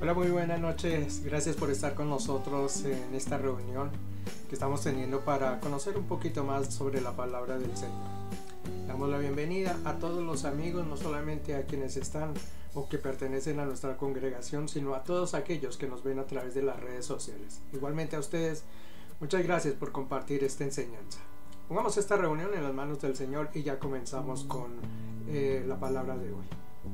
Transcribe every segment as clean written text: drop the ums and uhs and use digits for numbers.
Hola, muy buenas noches. Gracias por estar con nosotros en esta reunión que estamos teniendo para conocer un poquito más sobre la palabra del Señor. Damos la bienvenida a todos los amigos, no solamente a quienes están o que pertenecen a nuestra congregación, sino a todos aquellos que nos ven a través de las redes sociales. Igualmente a ustedes, muchas gracias por compartir esta enseñanza. Pongamos esta reunión en las manos del Señor y ya comenzamos con la palabra de hoy.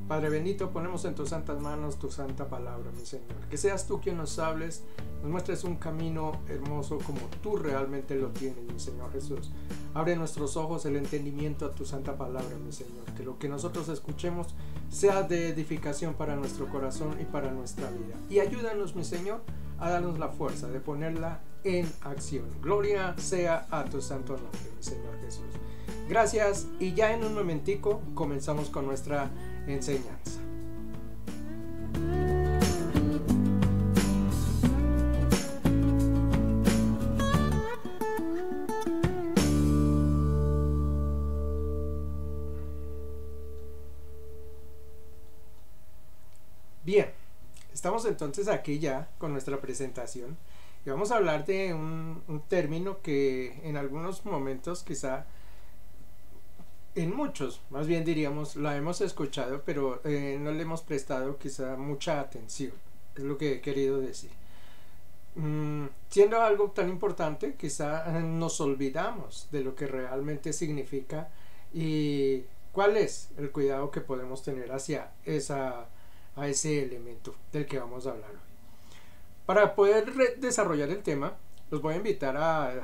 Padre bendito, ponemos en tus santas manos tu santa palabra, mi Señor. Que seas tú quien nos hables, nos muestres un camino hermoso como tú realmente lo tienes, mi Señor Jesús. Abre nuestros ojos, el entendimiento a tu santa palabra, mi Señor. Que lo que nosotros escuchemos sea de edificación para nuestro corazón y para nuestra vida. Y ayúdanos, mi Señor, a darnos la fuerza de ponerla en acción. Gloria sea a tu santo nombre, mi Señor Jesús. Gracias, y ya en un momentico comenzamos con nuestra enseñanza. Bien, estamos entonces aquí ya con nuestra presentación y vamos a hablar de un término que en algunos momentos quizá, en muchos, más bien diríamos, la hemos escuchado, pero no le hemos prestado quizá mucha atención, es lo que he querido decir. Siendo algo tan importante, quizá nos olvidamos de lo que realmente significa y cuál es el cuidado que podemos tener hacia a ese elemento del que vamos a hablar hoy. Para poder desarrollar el tema, los voy a invitar a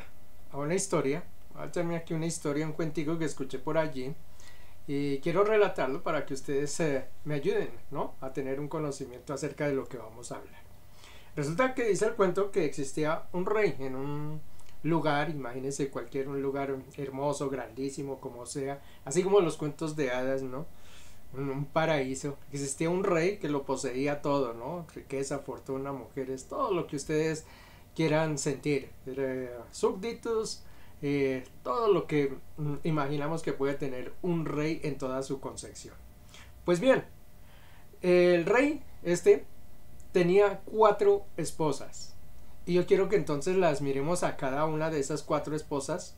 una historia. Voy a echarme aquí una historia, un cuentico que escuché por allí y quiero relatarlo para que ustedes me ayuden, ¿no?, a tener un conocimiento acerca de lo que vamos a hablar. Resulta que dice el cuento que existía un rey en un lugar, imagínense un lugar hermoso, grandísimo, como sea, así como los cuentos de hadas, ¿no?, un paraíso. Existía un rey que lo poseía todo, ¿no?, riqueza, fortuna, mujeres, todo lo que ustedes quieran sentir, súbditos, todo lo que imaginamos que puede tener un rey en toda su concepción. Pues bien, el rey tenía 4 esposas y yo quiero que entonces las miremos a cada una de esas 4 esposas.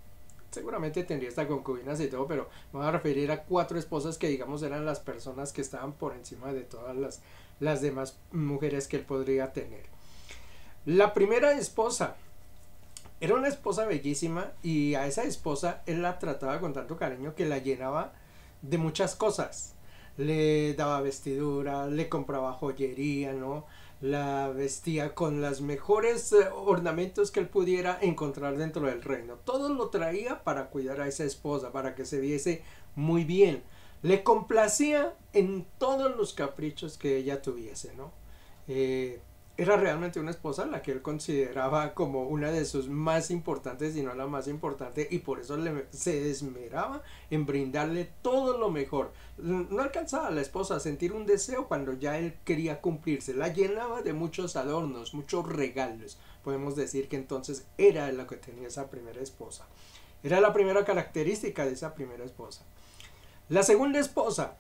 Seguramente tendría hasta concubinas y todo, pero me voy a referir a 4 esposas que digamos eran las personas que estaban por encima de todas las demás mujeres que él podría tener. La primera esposa era una esposa bellísima y a esa esposa él la trataba con tanto cariño que la llenaba de muchas cosas. Le daba vestidura, le compraba joyería, ¿no?, la vestía con los mejores ornamentos que él pudiera encontrar dentro del reino. Todo lo traía para cuidar a esa esposa, para que se viese muy bien. Le complacía en todos los caprichos que ella tuviese, ¿no? Era realmente una esposa la que él consideraba como una de sus más importantes, si no la más importante, y por eso se esmeraba en brindarle todo lo mejor. No alcanzaba a la esposa a sentir un deseo cuando ya él quería cumplirse. La llenaba de muchos adornos, muchos regalos. Podemos decir que entonces era lo que tenía esa primera esposa. Era la primera característica de esa primera esposa. La segunda esposa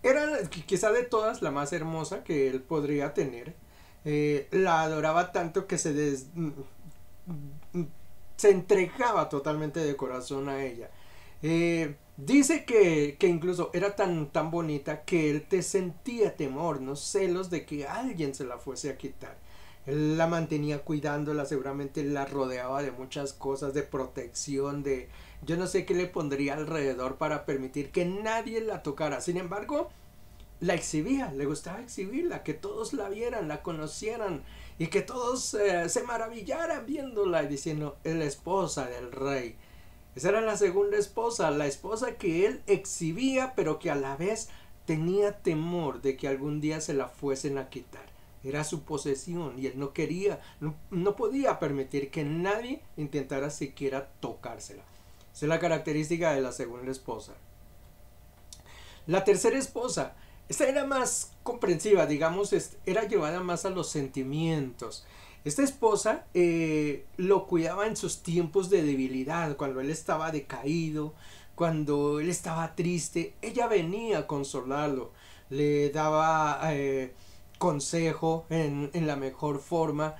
era quizá de todas la más hermosa que él podría tener. La adoraba tanto que se entregaba totalmente de corazón a ella. Dice que incluso era tan bonita que él te sentía temor, no, celos de que alguien se la fuese a quitar. Él la mantenía cuidándola, seguramente la rodeaba de muchas cosas, de protección, de yo no sé qué le pondría alrededor para permitir que nadie la tocara. Sin embargo, la exhibía, le gustaba exhibirla, que todos la vieran, la conocieran y que todos se maravillaran viéndola y diciendo, es la esposa del rey. Esa era la segunda esposa, la esposa que él exhibía, pero que a la vez tenía temor de que algún día se la fuesen a quitar. Era su posesión y él no quería, no podía permitir que nadie intentara siquiera tocársela. Esa es la característica de la segunda esposa. La tercera esposa, esta era más comprensiva, digamos, era llevada más a los sentimientos. Esta esposa lo cuidaba en sus tiempos de debilidad, cuando él estaba decaído, cuando él estaba triste, ella venía a consolarlo, le daba consejo en la mejor forma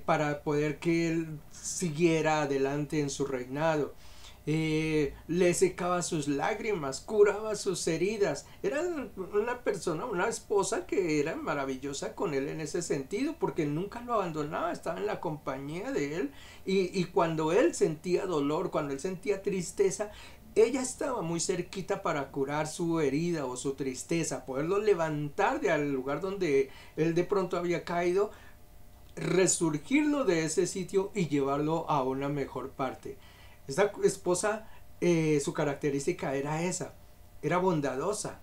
para poder que él siguiera adelante en su reinado. Le secaba sus lágrimas, curaba sus heridas. Era una persona, una esposa que era maravillosa con él en ese sentido, porque nunca lo abandonaba, estaba en la compañía de él. Y cuando él sentía dolor, cuando él sentía tristeza, ella estaba muy cerquita para curar su herida o su tristeza, poderlo levantar del lugar donde él de pronto había caído, resurgirlo de ese sitio y llevarlo a una mejor parte. Esta esposa, su característica era esa, era bondadosa,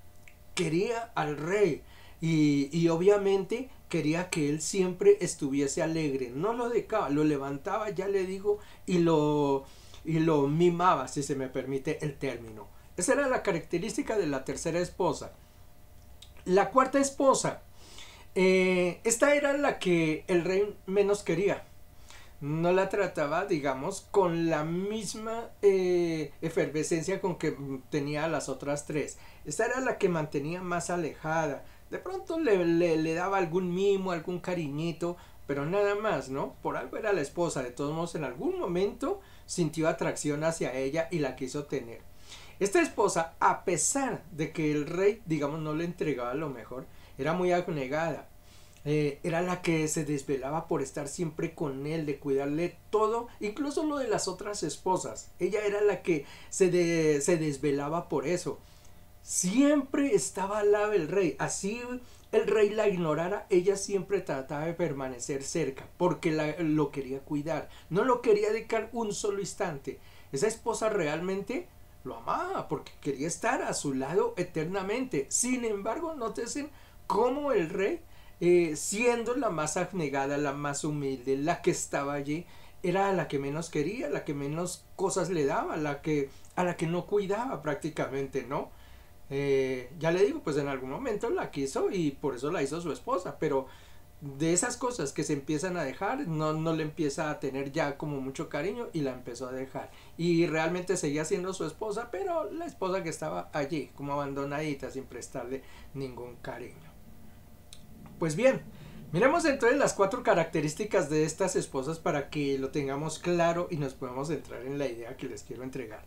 quería al rey y obviamente quería que él siempre estuviese alegre, no lo dejaba, lo levantaba, ya le digo, y lo mimaba, si se me permite el término. Esa era la característica de la tercera esposa. La cuarta esposa, esta era la que el rey menos quería. No la trataba, digamos, con la misma efervescencia con que tenía las otras tres. Esta era la que mantenía más alejada. De pronto le daba algún mimo, algún cariñito, pero nada más, ¿no? Por algo era la esposa. De todos modos, en algún momento sintió atracción hacia ella y la quiso tener. Esta esposa, a pesar de que el rey, digamos, no le entregaba lo mejor, era muy abnegada. Era la que se desvelaba por estar siempre con él, de cuidarle todo, incluso lo de las otras esposas. Ella era la que se desvelaba por eso. Siempre estaba al lado del rey. Así el rey la ignorara, ella siempre trataba de permanecer cerca, porque lo quería cuidar. No lo quería dejar un solo instante. Esa esposa realmente lo amaba, porque quería estar a su lado eternamente. Sin embargo, nótese cómo el rey, siendo la más abnegada, la más humilde, la que estaba allí, era la que menos quería, la que menos cosas le daba, a la que no cuidaba prácticamente, ¿no? Ya le digo, pues en algún momento la quiso y por eso la hizo su esposa, pero de esas cosas que se empiezan a dejar, no le empieza a tener ya como mucho cariño y la empezó a dejar. Y realmente seguía siendo su esposa, pero la esposa que estaba allí, como abandonadita, sin prestarle ningún cariño. Pues bien, miremos entonces las 4 características de estas esposas para que lo tengamos claro y nos podamos entrar en la idea que les quiero entregar.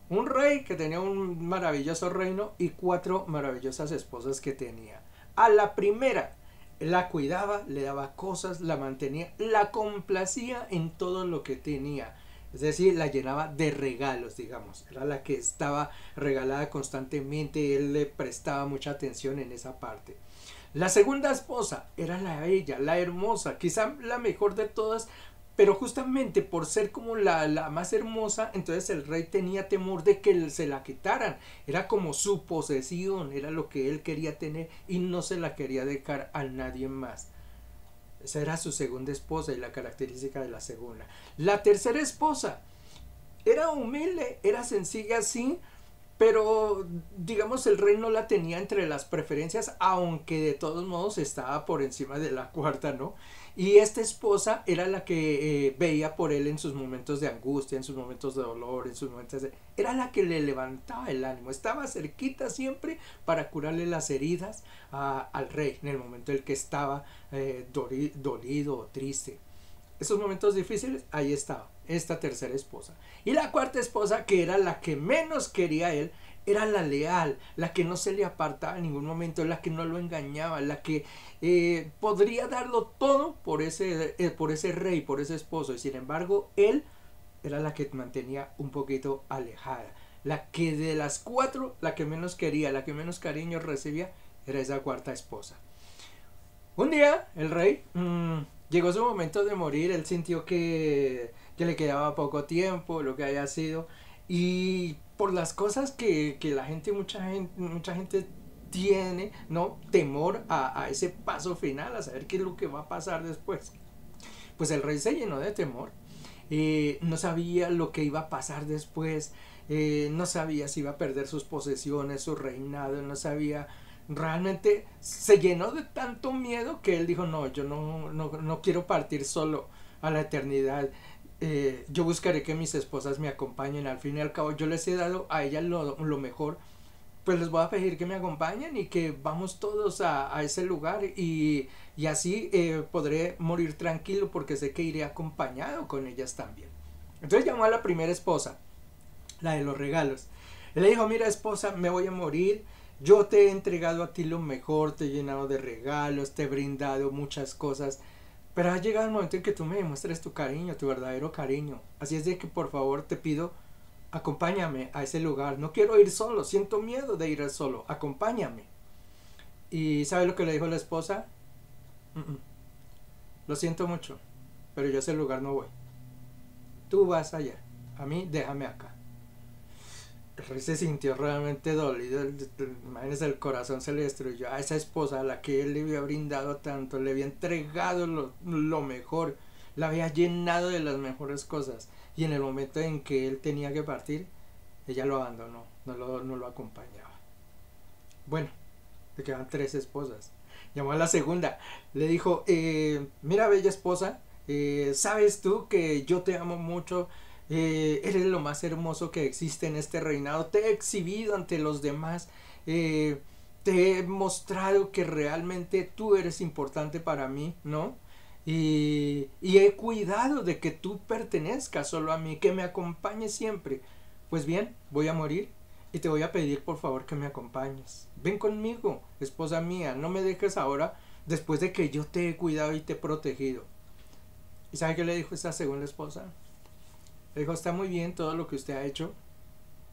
Un rey que tenía un maravilloso reino y 4 maravillosas esposas que tenía. A la primera la cuidaba, le daba cosas, la mantenía, la complacía en todo lo que tenía. Es decir, la llenaba de regalos, digamos. Era la que estaba regalada constantemente, él le prestaba mucha atención en esa parte. La segunda esposa era la bella, la hermosa, quizá la mejor de todas, pero justamente por ser como la más hermosa, entonces el rey tenía temor de que se la quitaran. Era como su posesión, era lo que él quería tener y no se la quería dejar a nadie más. Esa era su segunda esposa y la característica de la segunda. La tercera esposa era humilde, era sencilla, sí, pero digamos el rey no la tenía entre las preferencias, aunque de todos modos estaba por encima de la cuarta, ¿no? Y esta esposa era la que veía por él en sus momentos de angustia, en sus momentos de dolor, en sus momentos de... Era la que le levantaba el ánimo, estaba cerquita siempre para curarle las heridas al rey en el momento en el que estaba dolido o triste. Esos momentos difíciles, ahí estaba esta tercera esposa. Y la cuarta esposa, que era la que menos quería él, era la leal, la que no se le apartaba en ningún momento, la que no lo engañaba, la que podría darlo todo por ese rey, por ese esposo, y sin embargo él era la que mantenía un poquito alejada, la que de las 4, la que menos quería, la que menos cariño recibía, era esa cuarta esposa. Un día el rey llegó su momento de morir, él sintió que le quedaba poco tiempo, lo que haya sido, y por las cosas que mucha gente tiene, ¿no? Temor a ese paso final, a saber qué es lo que va a pasar después. Pues el rey se llenó de temor, no sabía lo que iba a pasar después, no sabía si iba a perder sus posesiones, su reinado, no sabía. Realmente se llenó de tanto miedo que él dijo, no, yo no quiero partir solo a la eternidad. Yo buscaré que mis esposas me acompañen. Al fin y al cabo yo les he dado a ellas lo mejor, pues les voy a pedir que me acompañen y que vamos todos a ese lugar y así podré morir tranquilo porque sé que iré acompañado con ellas también. Entonces llamó a la primera esposa, la de los regalos. Él le dijo, mira esposa, me voy a morir, yo te he entregado a ti lo mejor, te he llenado de regalos, te he brindado muchas cosas, pero ha llegado el momento en que tú me demuestres tu cariño, tu verdadero cariño. Así es de que por favor te pido, acompáñame a ese lugar. No quiero ir solo, siento miedo de ir solo, acompáñame. ¿Y sabe lo que le dijo la esposa? Lo siento mucho, pero yo a ese lugar no voy. Tú vas allá, a mí déjame acá. El rey se sintió realmente dolido, imagínense, el corazón se le destruyó a esa esposa a la que él le había brindado tanto, le había entregado lo mejor, la había llenado de las mejores cosas, y en el momento en que él tenía que partir, ella lo abandonó, no lo acompañaba. Bueno, le quedan 3 esposas. Llamó a la segunda, le dijo, mira bella esposa, sabes tú que yo te amo mucho, eres lo más hermoso que existe en este reinado, te he exhibido ante los demás, te he mostrado que realmente tú eres importante para mí, ¿no? Y he cuidado de que tú pertenezcas solo a mí, que me acompañes siempre. Pues bien, voy a morir y te voy a pedir por favor que me acompañes. Ven conmigo, esposa mía, no me dejes ahora después de que yo te he cuidado y te he protegido. ¿Y sabe qué le dijo esta segunda esposa? Le dijo, está muy bien todo lo que usted ha hecho,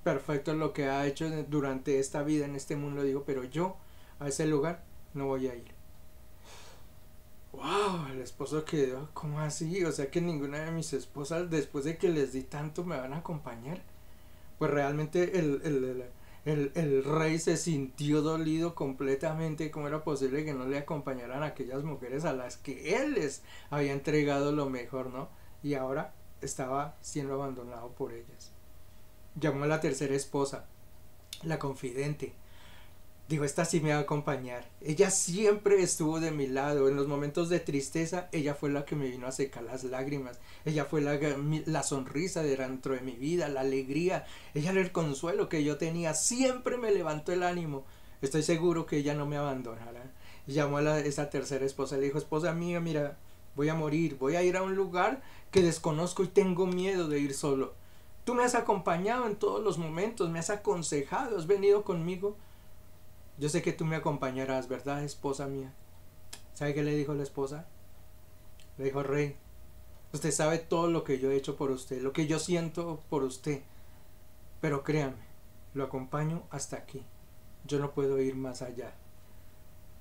perfecto lo que ha hecho durante esta vida en este mundo, digo, pero yo a ese lugar no voy a ir. Wow, el esposo quedó, ¿cómo así? O sea que ninguna de mis esposas, después de que les di tanto, me van a acompañar. Pues realmente el rey se sintió dolido completamente. ¿Cómo era posible que no le acompañaran a aquellas mujeres a las que él les había entregado lo mejor, ¿no? Y ahora estaba siendo abandonado por ellas. Llamó a la tercera esposa, la confidente. Dijo, esta sí me va a acompañar. Ella siempre estuvo de mi lado. En los momentos de tristeza, ella fue la que me vino a secar las lágrimas. Ella fue la sonrisa de dentro de mi vida, la alegría. Ella era el consuelo que yo tenía. Siempre me levantó el ánimo. Estoy seguro que ella no me abandonará. Y llamó a esa tercera esposa. Le dijo, esposa mía, mira, voy a morir. Voy a ir a un lugar que desconozco y tengo miedo de ir solo. Tú me has acompañado en todos los momentos. Me has aconsejado. Has venido conmigo. Yo sé que tú me acompañarás, ¿verdad, esposa mía? ¿Sabe qué le dijo la esposa? Le dijo, rey, usted sabe todo lo que yo he hecho por usted, lo que yo siento por usted. Pero créame, lo acompaño hasta aquí. Yo no puedo ir más allá.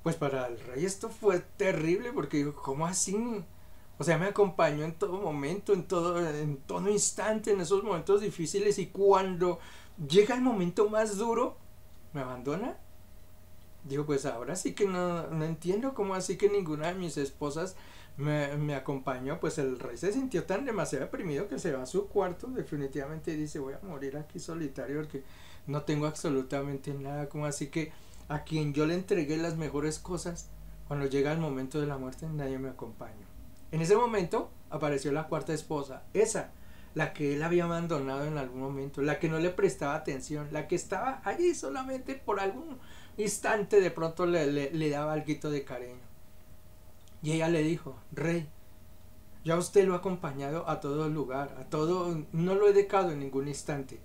Pues para el rey esto fue terrible porque dijo, ¿cómo así? O sea, me acompañó en todo momento, en todo instante, en esos momentos difíciles, y cuando llega el momento más duro, ¿me abandona? Digo, pues ahora sí que no entiendo cómo así que ninguna de mis esposas me acompañó. Pues el rey se sintió tan demasiado deprimido que se va a su cuarto, definitivamente dice, voy a morir aquí solitario porque no tengo absolutamente nada. Como así que a quien yo le entregué las mejores cosas, cuando llega el momento de la muerte nadie me acompaña. En ese momento apareció la cuarta esposa, esa, la que él había abandonado en algún momento, la que no le prestaba atención, la que estaba allí solamente por algún instante, de pronto le daba algo de cariño. Y ella le dijo, rey, yo a usted lo he acompañado a todo lugar, a todo, no lo he dejado en ningún instante.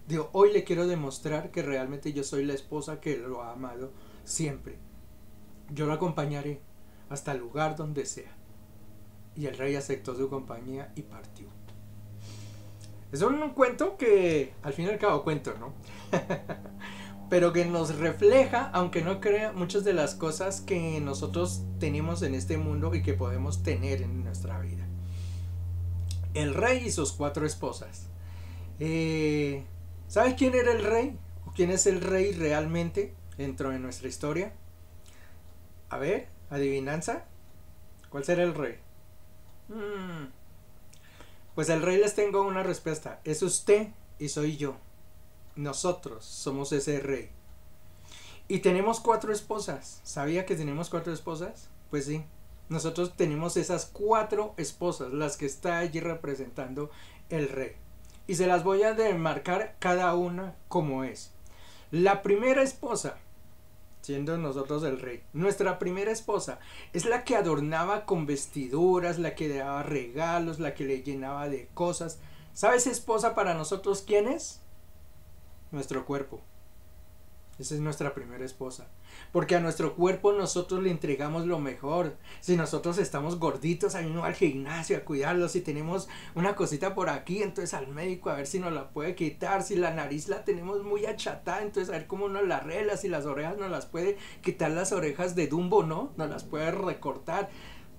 Digo, hoy le quiero demostrar que realmente yo soy la esposa que lo ha amado siempre. Yo lo acompañaré hasta el lugar donde sea. Y el rey aceptó su compañía y partió. Es un cuento que, al fin y al cabo, cuento, ¿no? Pero que nos refleja, aunque no crea, muchas de las cosas que nosotros tenemos en este mundo y que podemos tener en nuestra vida. El rey y sus 4 esposas. ¿Sabe quién era el rey? ¿O quién es el rey realmente dentro de nuestra historia? A ver, adivinanza. ¿Cuál será el rey? Pues el rey, les tengo una respuesta. Es usted y soy yo. Nosotros somos ese rey. Y tenemos 4 esposas. ¿Sabía que tenemos 4 esposas? Pues sí. Nosotros tenemos esas 4 esposas, las que está allí representando el rey. Y se las voy a demarcar cada una como es. La primera esposa, siendo nosotros el rey, nuestra primera esposa es la que adornaba con vestiduras, la que daba regalos, la que le llenaba de cosas. ¿Sabes esposa para nosotros quién es? Nuestro cuerpo. Esa es nuestra primera esposa. Porque a nuestro cuerpo nosotros le entregamos lo mejor. Si nosotros estamos gorditos, ahí no al gimnasio a cuidarlo. Si tenemos una cosita por aquí, entonces al médico a ver si nos la puede quitar. Si la nariz la tenemos muy achatada, entonces a ver cómo nos la arregla. Si las orejas nos las puede quitar, las orejas de Dumbo, ¿no? Nos las puede recortar.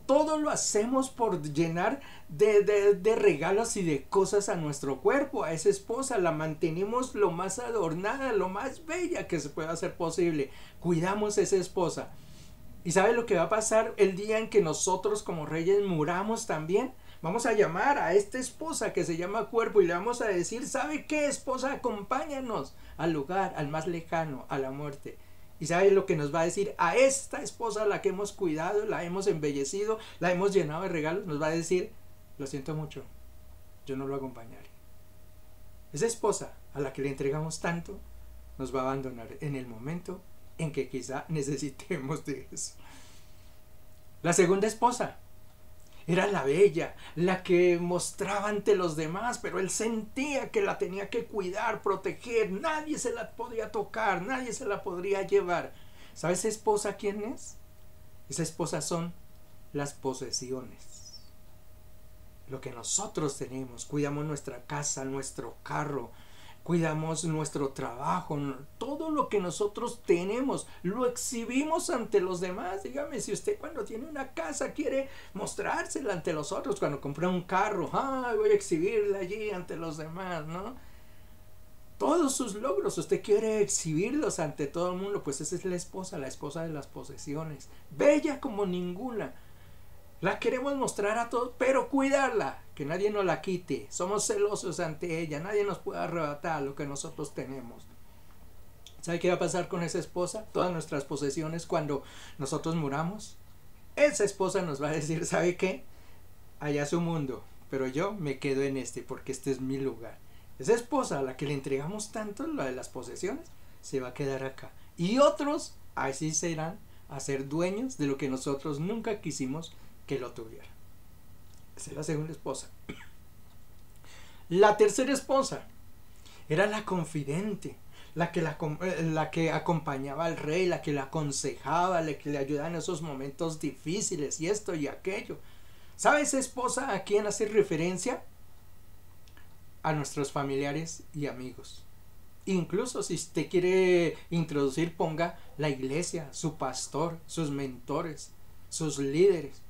Todo lo hacemos por llenar de regalos y de cosas a nuestro cuerpo, a esa esposa. La mantenemos lo más adornada, lo más bella que se pueda hacer posible. Cuidamos a esa esposa. ¿Y sabe lo que va a pasar el día en que nosotros como reyes muramos también? Vamos a llamar a esta esposa que se llama cuerpo y le vamos a decir, ¿sabe qué, esposa? Acompáñanos al lugar, al más lejano, a la muerte. ¿Y sabe lo que nos va a decir? A esta esposa a la que hemos cuidado, la hemos embellecido, la hemos llenado de regalos, nos va a decir, lo siento mucho, yo no lo acompañaré. Esa esposa a la que le entregamos tanto, nos va a abandonar en el momento en que quizá necesitemos de eso. La segunda esposa era la bella, la que mostraba ante los demás, pero él sentía que la tenía que cuidar, proteger. Nadie se la podía tocar, nadie se la podría llevar. ¿Sabes esa esposa quién es? Esa esposa son las posesiones. Lo que nosotros tenemos, cuidamos nuestra casa, nuestro carro, cuidamos nuestro trabajo, todo lo que nosotros tenemos, lo exhibimos ante los demás. Dígame, si usted cuando tiene una casa quiere mostrársela ante los otros, cuando compra un carro, voy a exhibirla allí ante los demás, ¿no? Todos sus logros, usted quiere exhibirlos ante todo el mundo, pues esa es la esposa de las posesiones, bella como ninguna. La queremos mostrar a todos, pero cuidarla, que nadie nos la quite. Somos celosos ante ella, nadie nos puede arrebatar lo que nosotros tenemos. ¿Sabe qué va a pasar con esa esposa? Todas nuestras posesiones cuando nosotros muramos. Esa esposa nos va a decir, ¿sabe qué? Allá es su mundo, pero yo me quedo en este porque este es mi lugar. Esa esposa a la que le entregamos tanto, la de las posesiones, se va a quedar acá. Y otros así serán a ser dueños de lo que nosotros nunca quisimos que lo tuviera. Esa es la segunda esposa. La tercera esposa era la confidente, la que acompañaba al rey, la que le aconsejaba, la que le ayudaba en esos momentos difíciles y esto y aquello. ¿Sabe esa esposa a quién hace referencia? A nuestros familiares y amigos. Incluso si usted quiere introducir, ponga la iglesia, su pastor, sus mentores, sus líderes.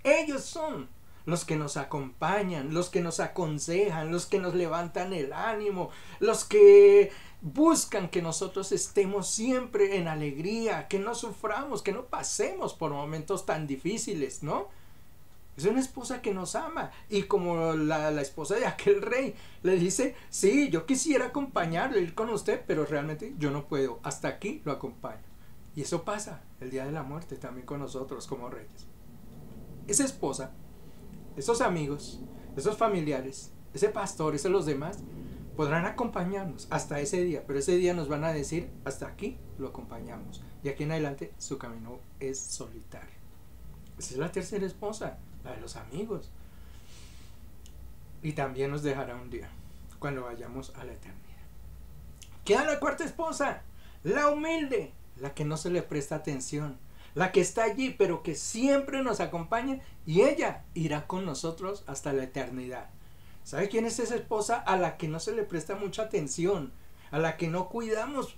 Ellos son los que nos acompañan, los que nos aconsejan, los que nos levantan el ánimo, los que buscan que nosotros estemos siempre en alegría, que no suframos, que no pasemos por momentos tan difíciles, ¿no? Es una esposa que nos ama. Y como la esposa de aquel rey le dice, sí, yo quisiera acompañarlo, ir con usted, pero realmente yo no puedo, hasta aquí lo acompaño. Y eso pasa el día de la muerte también con nosotros como reyes. Esa esposa, esos amigos, esos familiares, ese pastor, esos los demás, podrán acompañarnos hasta ese día, pero ese día nos van a decir, hasta aquí lo acompañamos. Y aquí en adelante su camino es solitario. Esa es la tercera esposa, la de los amigos. Y también nos dejará un día, cuando vayamos a la eternidad. Queda la cuarta esposa, la humilde, la que no se le presta atención, la que está allí pero que siempre nos acompaña, y ella irá con nosotros hasta la eternidad. ¿Sabe quién es esa esposa a la que no se le presta mucha atención, a la que no cuidamos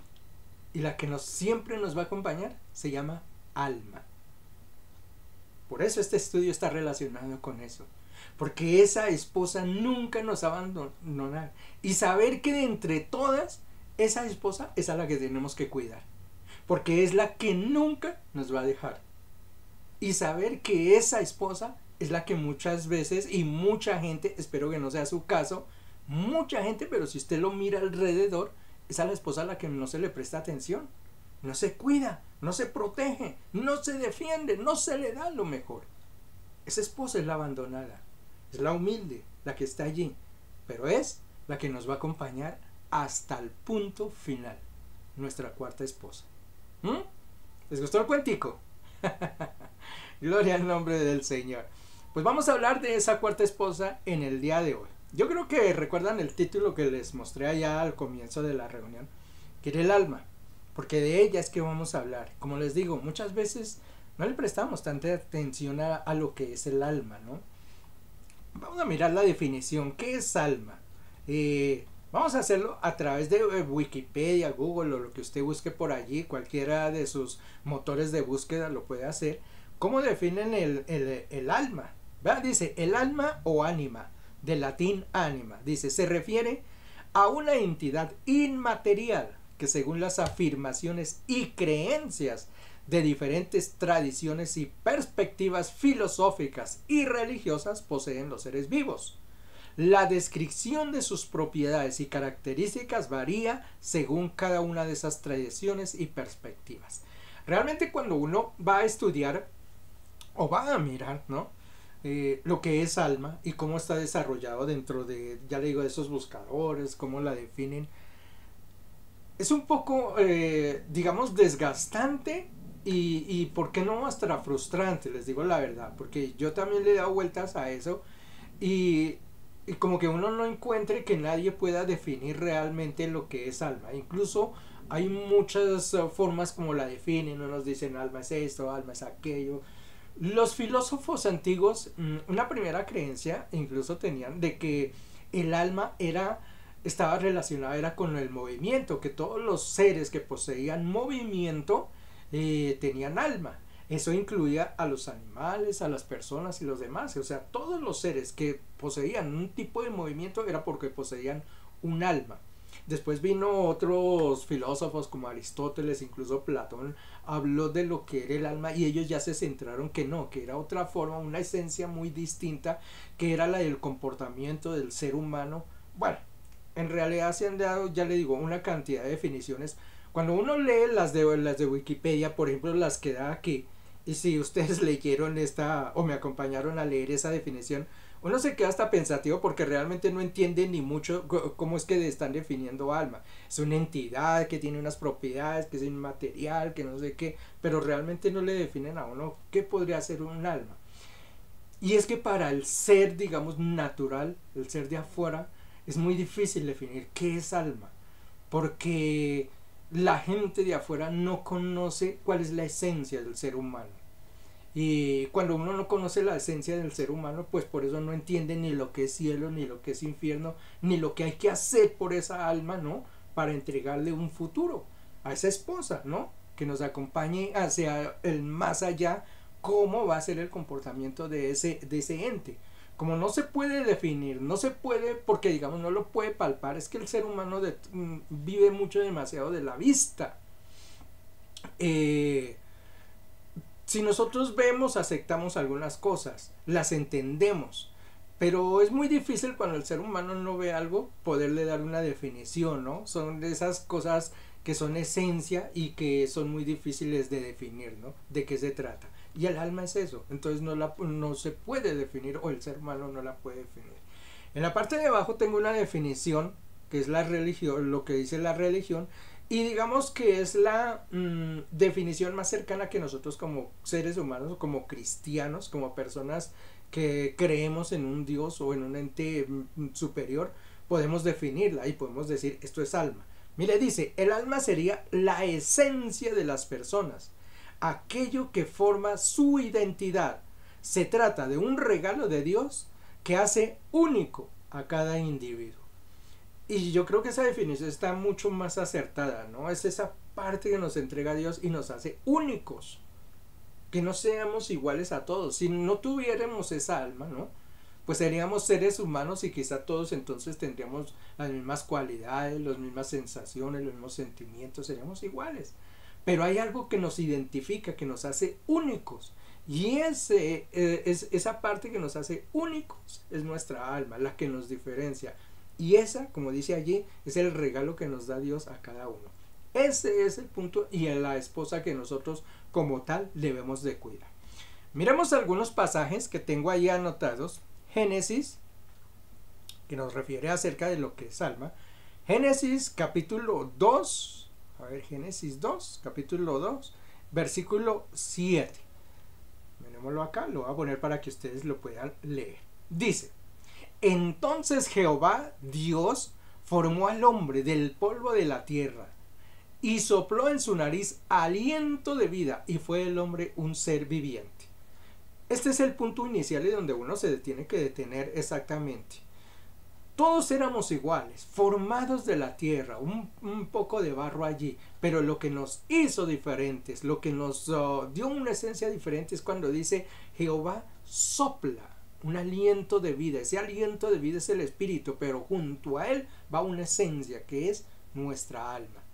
y la que siempre nos va a acompañar? Se llama alma. Por eso este estudio está relacionado con eso, porque esa esposa nunca nos abandonará, y saber que de entre todas esa esposa es a la que tenemos que cuidar, porque es la que nunca nos va a dejar, y saber que esa esposa es la que muchas veces, y mucha gente, espero que no sea su caso, mucha gente, pero si usted lo mira alrededor, es a la esposa a la que no se le presta atención, no se cuida, no se protege, no se defiende, no se le da lo mejor. Esa esposa es la abandonada, es la humilde, la que está allí, pero es la que nos va a acompañar hasta el punto final. nuestra cuarta esposa. ¿Les gustó el cuentico? Gloria al nombre del Señor. Pues vamos a hablar de esa cuarta esposa en el día de hoy. Yo creo que recuerdan el título que les mostré allá al comienzo de la reunión, que era el alma, porque de ella es que vamos a hablar. Como les digo, muchas veces no le prestamos tanta atención a lo que es el alma, ¿no? Vamos a mirar la definición. ¿Qué es alma? Vamos a hacerlo a través de Wikipedia, Google o lo que usted busque por allí. Cualquiera de sus motores de búsqueda lo puede hacer. ¿Cómo definen el alma? ¿Verdad? Dice, el alma o ánima, del latín anima. Dice, se refiere a una entidad inmaterial que según las afirmaciones y creencias de diferentes tradiciones y perspectivas filosóficas y religiosas poseen los seres vivos. La descripción de sus propiedades y características varía según cada una de esas tradiciones y perspectivas. Realmente cuando uno va a estudiar o va a mirar, ¿no? Lo que es alma y cómo está desarrollado dentro de, ya le digo, de esos buscadores, cómo la definen, es un poco, digamos, desgastante y por qué no hasta frustrante, les digo la verdad, porque yo también le he dado vueltas a eso y como que uno no encuentre que nadie pueda definir realmente lo que es alma. Incluso hay muchas formas como la definen, unos dicen alma es esto, alma es aquello. Los filósofos antiguos, una primera creencia incluso tenían de que el alma estaba relacionada era con el movimiento, que todos los seres que poseían movimiento tenían alma. Eso incluía a los animales, a las personas y los demás. O sea, todos los seres que poseían un tipo de movimiento era porque poseían un alma. Después vino otros filósofos como Aristóteles, incluso Platón, habló de lo que era el alma y ellos ya se centraron que no, que era otra forma, una esencia muy distinta, que era la del comportamiento del ser humano. Bueno, en realidad se han dado, ya le digo, una cantidad de definiciones. Cuando uno lee las de Wikipedia, por ejemplo, las que da aquí, y si ustedes leyeron esta o me acompañaron a leer esa definición, uno se queda hasta pensativo porque realmente no entiende ni mucho cómo es que están definiendo alma. Es una entidad que tiene unas propiedades, que es inmaterial, que no sé qué, pero realmente no le definen a uno qué podría ser un alma. Y es que para el ser, digamos, natural, el ser de afuera, es muy difícil definir qué es alma, porque la gente de afuera no conoce cuál es la esencia del ser humano. Y cuando uno no conoce la esencia del ser humano, pues por eso no entiende ni lo que es cielo, ni lo que es infierno, ni lo que hay que hacer por esa alma, ¿no? Para entregarle un futuro a esa esposa, ¿no? Que nos acompañe hacia el más allá, cómo va a ser el comportamiento de ese ente. Como no se puede definir, no se puede, porque digamos no lo puede palpar, es que el ser humano vive mucho demasiado de la vista. Si nosotros vemos, aceptamos algunas cosas, las entendemos, pero es muy difícil cuando el ser humano no ve algo poderle dar una definición, ¿no? Son de esas cosas que son esencia y que son muy difíciles de definir, ¿no? ¿De qué se trata? Y el alma es eso, entonces no se puede definir o el ser humano no la puede definir. En la parte de abajo tengo una definición que es la religión, lo que dice la religión. Y digamos que es la definición más cercana que nosotros como seres humanos, como cristianos, como personas que creemos en un Dios o en un ente superior, podemos definirla y podemos decir esto es alma. Mire, dice, el alma sería la esencia de las personas, aquello que forma su identidad. Se trata de un regalo de Dios que hace único a cada individuo. Y yo creo que esa definición está mucho más acertada, ¿no? Es esa parte que nos entrega Dios y nos hace únicos. Que no seamos iguales a todos. Si no tuviéramos esa alma, ¿no? Pues seríamos seres humanos y quizá todos entonces tendríamos las mismas cualidades, las mismas sensaciones, los mismos sentimientos, seríamos iguales. Pero hay algo que nos identifica, que nos hace únicos. Y esa parte que nos hace únicos es nuestra alma, la que nos diferencia. Y esa, como dice allí, es el regalo que nos da Dios a cada uno. Ese es el punto y la esposa que nosotros como tal debemos de cuidar. Miremos algunos pasajes que tengo ahí anotados. Génesis, que nos refiere acerca de lo que es alma. Génesis capítulo 2, A ver, Génesis 2, capítulo 2, versículo 7. Mirémoslo acá, lo voy a poner para que ustedes lo puedan leer. Dice: entonces Jehová Dios formó al hombre del polvo de la tierra y sopló en su nariz aliento de vida, y fue el hombre un ser viviente. Este es el punto inicial y donde uno se tiene que detener exactamente. Todos éramos iguales, formados de la tierra, un poco de barro allí, pero lo que nos hizo diferentes, lo que nos dio una esencia diferente es cuando dice Jehová sopla un aliento de vida. Ese aliento de vida es el espíritu, pero junto a él va una esencia que es nuestra alma.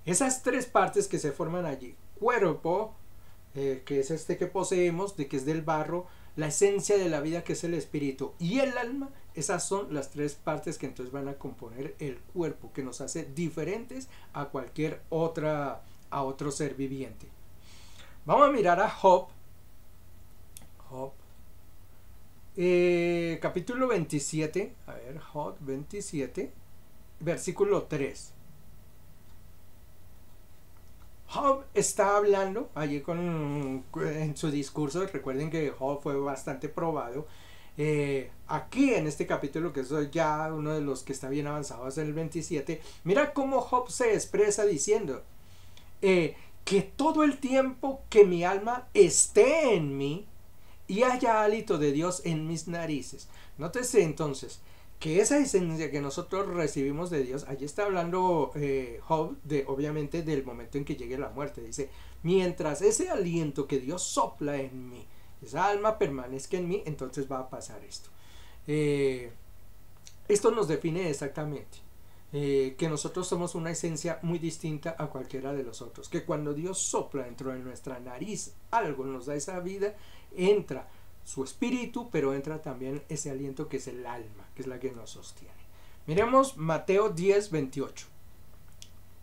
Esas tres partes que se forman allí, cuerpo, que es este que poseemos, de que es del barro, la esencia de la vida que es el espíritu y el alma, esas son las tres partes que entonces van a componer el cuerpo, que nos hace diferentes a cualquier a otro ser viviente. Vamos a mirar a Job, capítulo 27, a ver, Job 27, versículo 3. Job está hablando allí en su discurso. Recuerden que Job fue bastante probado. Aquí en este capítulo, que es ya uno de los que está bien avanzado, es el 27. Mira cómo Job se expresa diciendo que todo el tiempo que mi alma esté en mí y haya hálito de Dios en mis narices. Nótese entonces que esa esencia que nosotros recibimos de Dios, allí está hablando Job obviamente del momento en que llegue la muerte. Dice, mientras ese aliento que Dios sopla en mí, esa alma permanezca en mí, entonces va a pasar esto. Esto nos define exactamente que nosotros somos una esencia muy distinta a cualquiera de los otros, que cuando Dios sopla dentro de nuestra nariz algo, nos da esa vida, entra su espíritu, pero entra también ese aliento que es el alma, que es la que nos sostiene. Miremos Mateo 10, 28.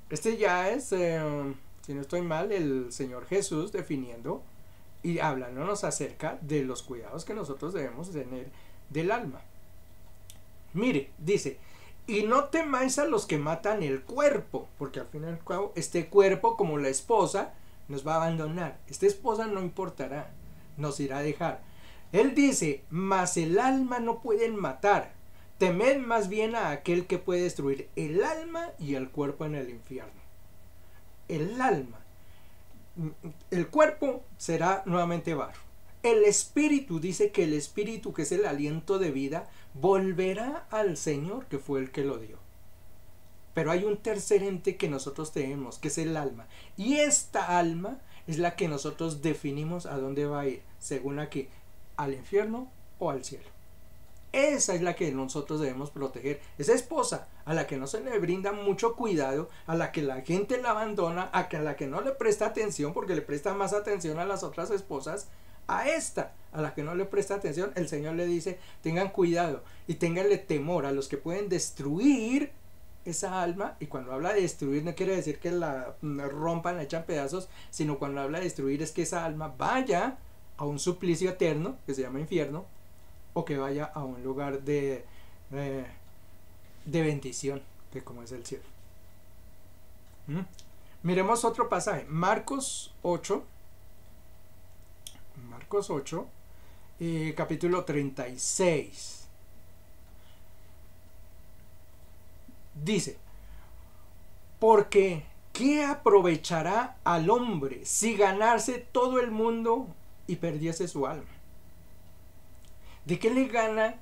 Este ya es, si no estoy mal, el Señor Jesús definiendo y hablándonos acerca de los cuidados que nosotros debemos tener del alma. Mire, dice, y no temáis a los que matan el cuerpo, porque al fin y al cabo este cuerpo, como la esposa, nos va a abandonar. Esta esposa no importará, nos irá a dejar. Él dice, mas el alma no pueden matar. Temed más bien a aquel que puede destruir el alma y el cuerpo en el infierno. El alma. El cuerpo será nuevamente barro. El espíritu, dice que el espíritu, que es el aliento de vida, volverá al Señor, que fue el que lo dio. Pero hay un tercer ente que nosotros tenemos, que es el alma. Y esta alma es la que nosotros definimos a dónde va a ir, según aquí, al infierno o al cielo. Esa es la que nosotros debemos proteger. Esa esposa a la que no se le brinda mucho cuidado, a la que la gente la abandona, a la que no le presta atención porque le presta más atención a las otras esposas, a esta a la que no le presta atención, el Señor le dice, tengan cuidado y ténganle temor a los que pueden destruir esa alma. Y cuando habla de destruir no quiere decir que la rompan, la echan pedazos, sino cuando habla de destruir es que esa alma vaya a un suplicio eterno que se llama infierno, o que vaya a un lugar de bendición, que como es el cielo. Miremos otro pasaje, Marcos 8, capítulo 36. Dice, porque ¿qué aprovechará al hombre si ganarse todo el mundo y perdiese su alma? ¿De qué le gana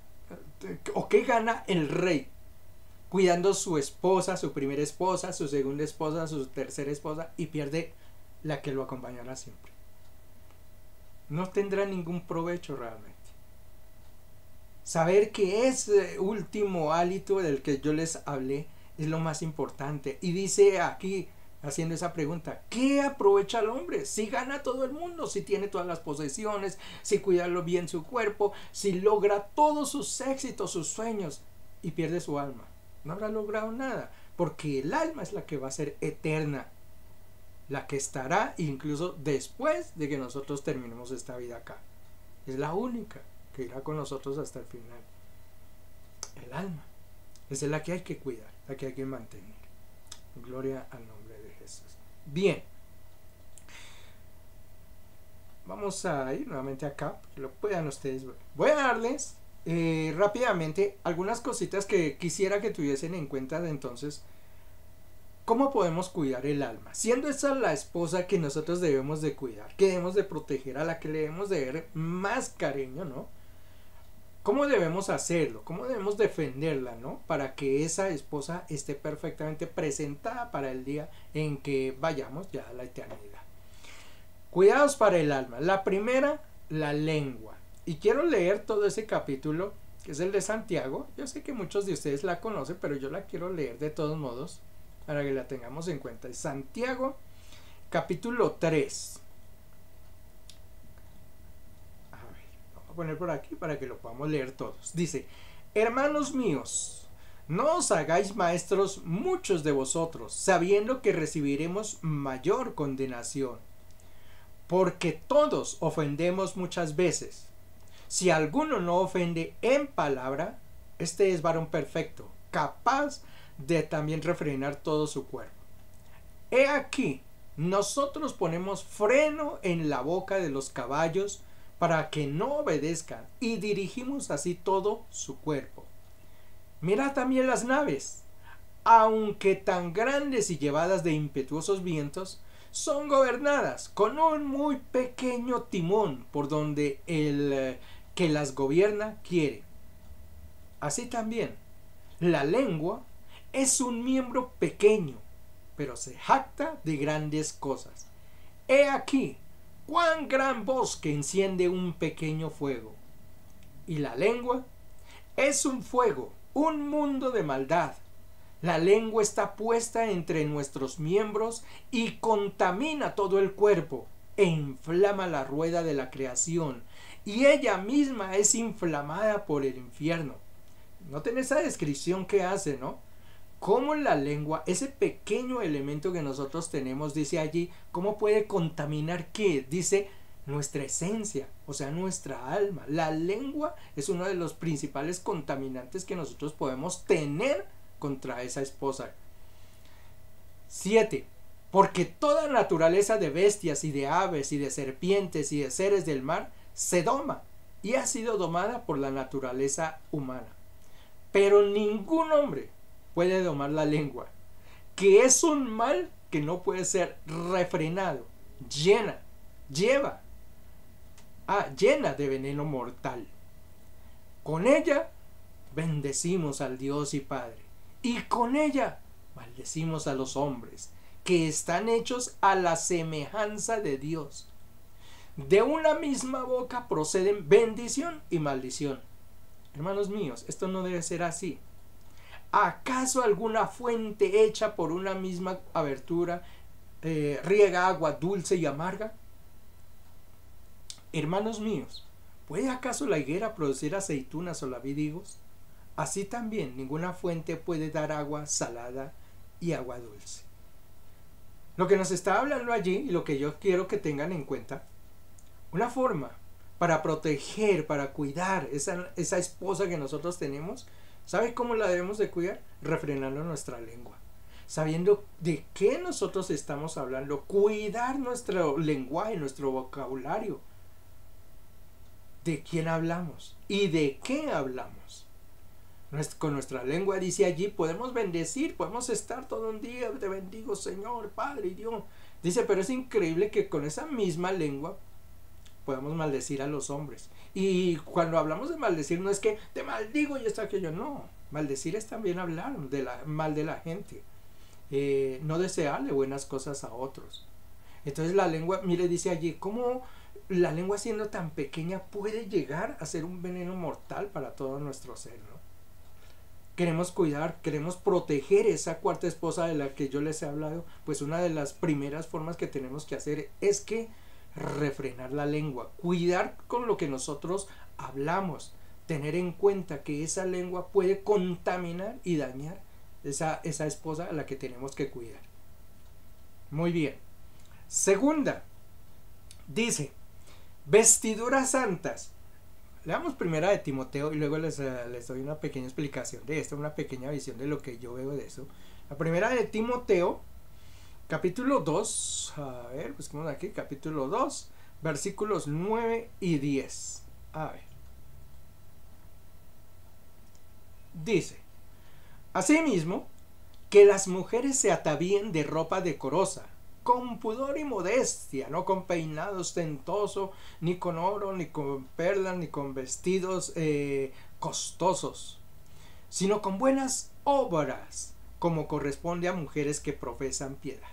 o qué gana el rey cuidando su esposa, su primera esposa, su segunda esposa, su tercera esposa, y pierde la que lo acompañará siempre? No tendrá ningún provecho realmente. Saber que ese último hálito del que yo les hablé es lo más importante. Y dice aquí, haciendo esa pregunta, ¿qué aprovecha el hombre si gana todo el mundo, si tiene todas las posesiones, si cuida bien su cuerpo, si logra todos sus éxitos, sus sueños, y pierde su alma? No habrá logrado nada, porque el alma es la que va a ser eterna, la que estará incluso después de que nosotros terminemos esta vida acá. Es la única que irá con nosotros hasta el final. El alma, esa es la que hay que cuidar, la que hay que mantener. Gloria al nombre de Jesús. eso. Bien. Vamos a ir nuevamente acá, que lo puedan ustedes ver. Voy a darles rápidamente algunas cositas que quisiera que tuviesen en cuenta de entonces. ¿Cómo podemos cuidar el alma? Siendo esa la esposa que nosotros debemos de cuidar, que debemos de proteger, a la que le debemos de ver más cariño, ¿no? ¿Cómo debemos hacerlo? ¿Cómo debemos defenderla, ¿no? Para que esa esposa esté perfectamente presentada para el día en que vayamos ya a la eternidad. Cuidados para el alma. La primera, la lengua. Y quiero leer todo ese capítulo, que es el de Santiago. Yo sé que muchos de ustedes la conocen, pero yo la quiero leer de todos modos, para que la tengamos en cuenta. Santiago, capítulo 3. A ver, lo voy a poner por aquí para que lo podamos leer todos. Dice: hermanos míos, no os hagáis maestros muchos de vosotros, sabiendo que recibiremos mayor condenación. Porque todos ofendemos muchas veces. Si alguno no ofende en palabra, este es varón perfecto, capaz de también refrenar todo su cuerpo. He aquí, nosotros ponemos freno en la boca de los caballos para que no obedezcan, y dirigimos así todo su cuerpo. Mirad también las naves, aunque tan grandes y llevadas de impetuosos vientos, son gobernadas con un muy pequeño timón por donde el que las gobierna quiere. Así también, la lengua es un miembro pequeño, pero se jacta de grandes cosas. He aquí, cuán gran bosque enciende un pequeño fuego. Y la lengua es un fuego, un mundo de maldad. La lengua está puesta entre nuestros miembros y contamina todo el cuerpo e inflama la rueda de la creación, y ella misma es inflamada por el infierno. Noten esa descripción que hace, ¿no? Cómo la lengua, ese pequeño elemento que nosotros tenemos, dice allí, cómo puede contaminar ¿qué? Dice nuestra esencia, o sea, nuestra alma. La lengua es uno de los principales contaminantes que nosotros podemos tener contra esa esposa. 7. Porque toda naturaleza de bestias y de aves y de serpientes y de seres del mar se doma y ha sido domada por la naturaleza humana. Pero ningún hombre puede domar la lengua, que es un mal que no puede ser refrenado, llena de veneno mortal. Con ella bendecimos al Dios y Padre, y con ella maldecimos a los hombres, que están hechos a la semejanza de Dios. De una misma boca proceden bendición y maldición. Hermanos míos, esto no debe ser así. ¿Acaso alguna fuente hecha por una misma abertura riega agua dulce y amarga? Hermanos míos, ¿puede acaso la higuera producir aceitunas o la vid higos? Así también ninguna fuente puede dar agua salada y agua dulce. Lo que nos está hablando allí, y lo que yo quiero que tengan en cuenta, una forma para proteger, para cuidar esa esposa que nosotros tenemos, ¿sabe cómo la debemos de cuidar? Refrenando nuestra lengua, sabiendo de qué nosotros estamos hablando, cuidar nuestro lenguaje, nuestro vocabulario, de quién hablamos y de qué hablamos. Con nuestra lengua, dice allí, podemos bendecir, podemos estar todo un día, te bendigo Señor, Padre y Dios. Dice, pero es increíble que con esa misma lengua podemos maldecir a los hombres. Y cuando hablamos de maldecir, no es que te maldigo y esto aquello, no. Maldecir es también hablar mal de la gente, no desearle buenas cosas a otros. Entonces la lengua, mire, dice allí, ¿cómo la lengua siendo tan pequeña puede llegar a ser un veneno mortal para todo nuestro ser, ¿no? Queremos cuidar, queremos proteger esa cuarta esposa de la que yo les he hablado. Pues una de las primeras formas que tenemos que hacer es que refrenar la lengua, cuidar con lo que nosotros hablamos, tener en cuenta que esa lengua puede contaminar y dañar esa esposa a la que tenemos que cuidar. Muy bien. Segunda, dice, vestiduras santas. Leamos primera de Timoteo y luego les doy una pequeña explicación de esto, una pequeña visión de lo que yo veo de eso. La primera de Timoteo, capítulo 2, a ver, busquemos aquí, capítulo 2, versículos 9 y 10. A ver. Dice, asimismo, que las mujeres se atavíen de ropa decorosa, con pudor y modestia, no con peinado ostentoso, ni con oro, ni con perlas, ni con vestidos costosos, sino con buenas obras, como corresponde a mujeres que profesan piedad.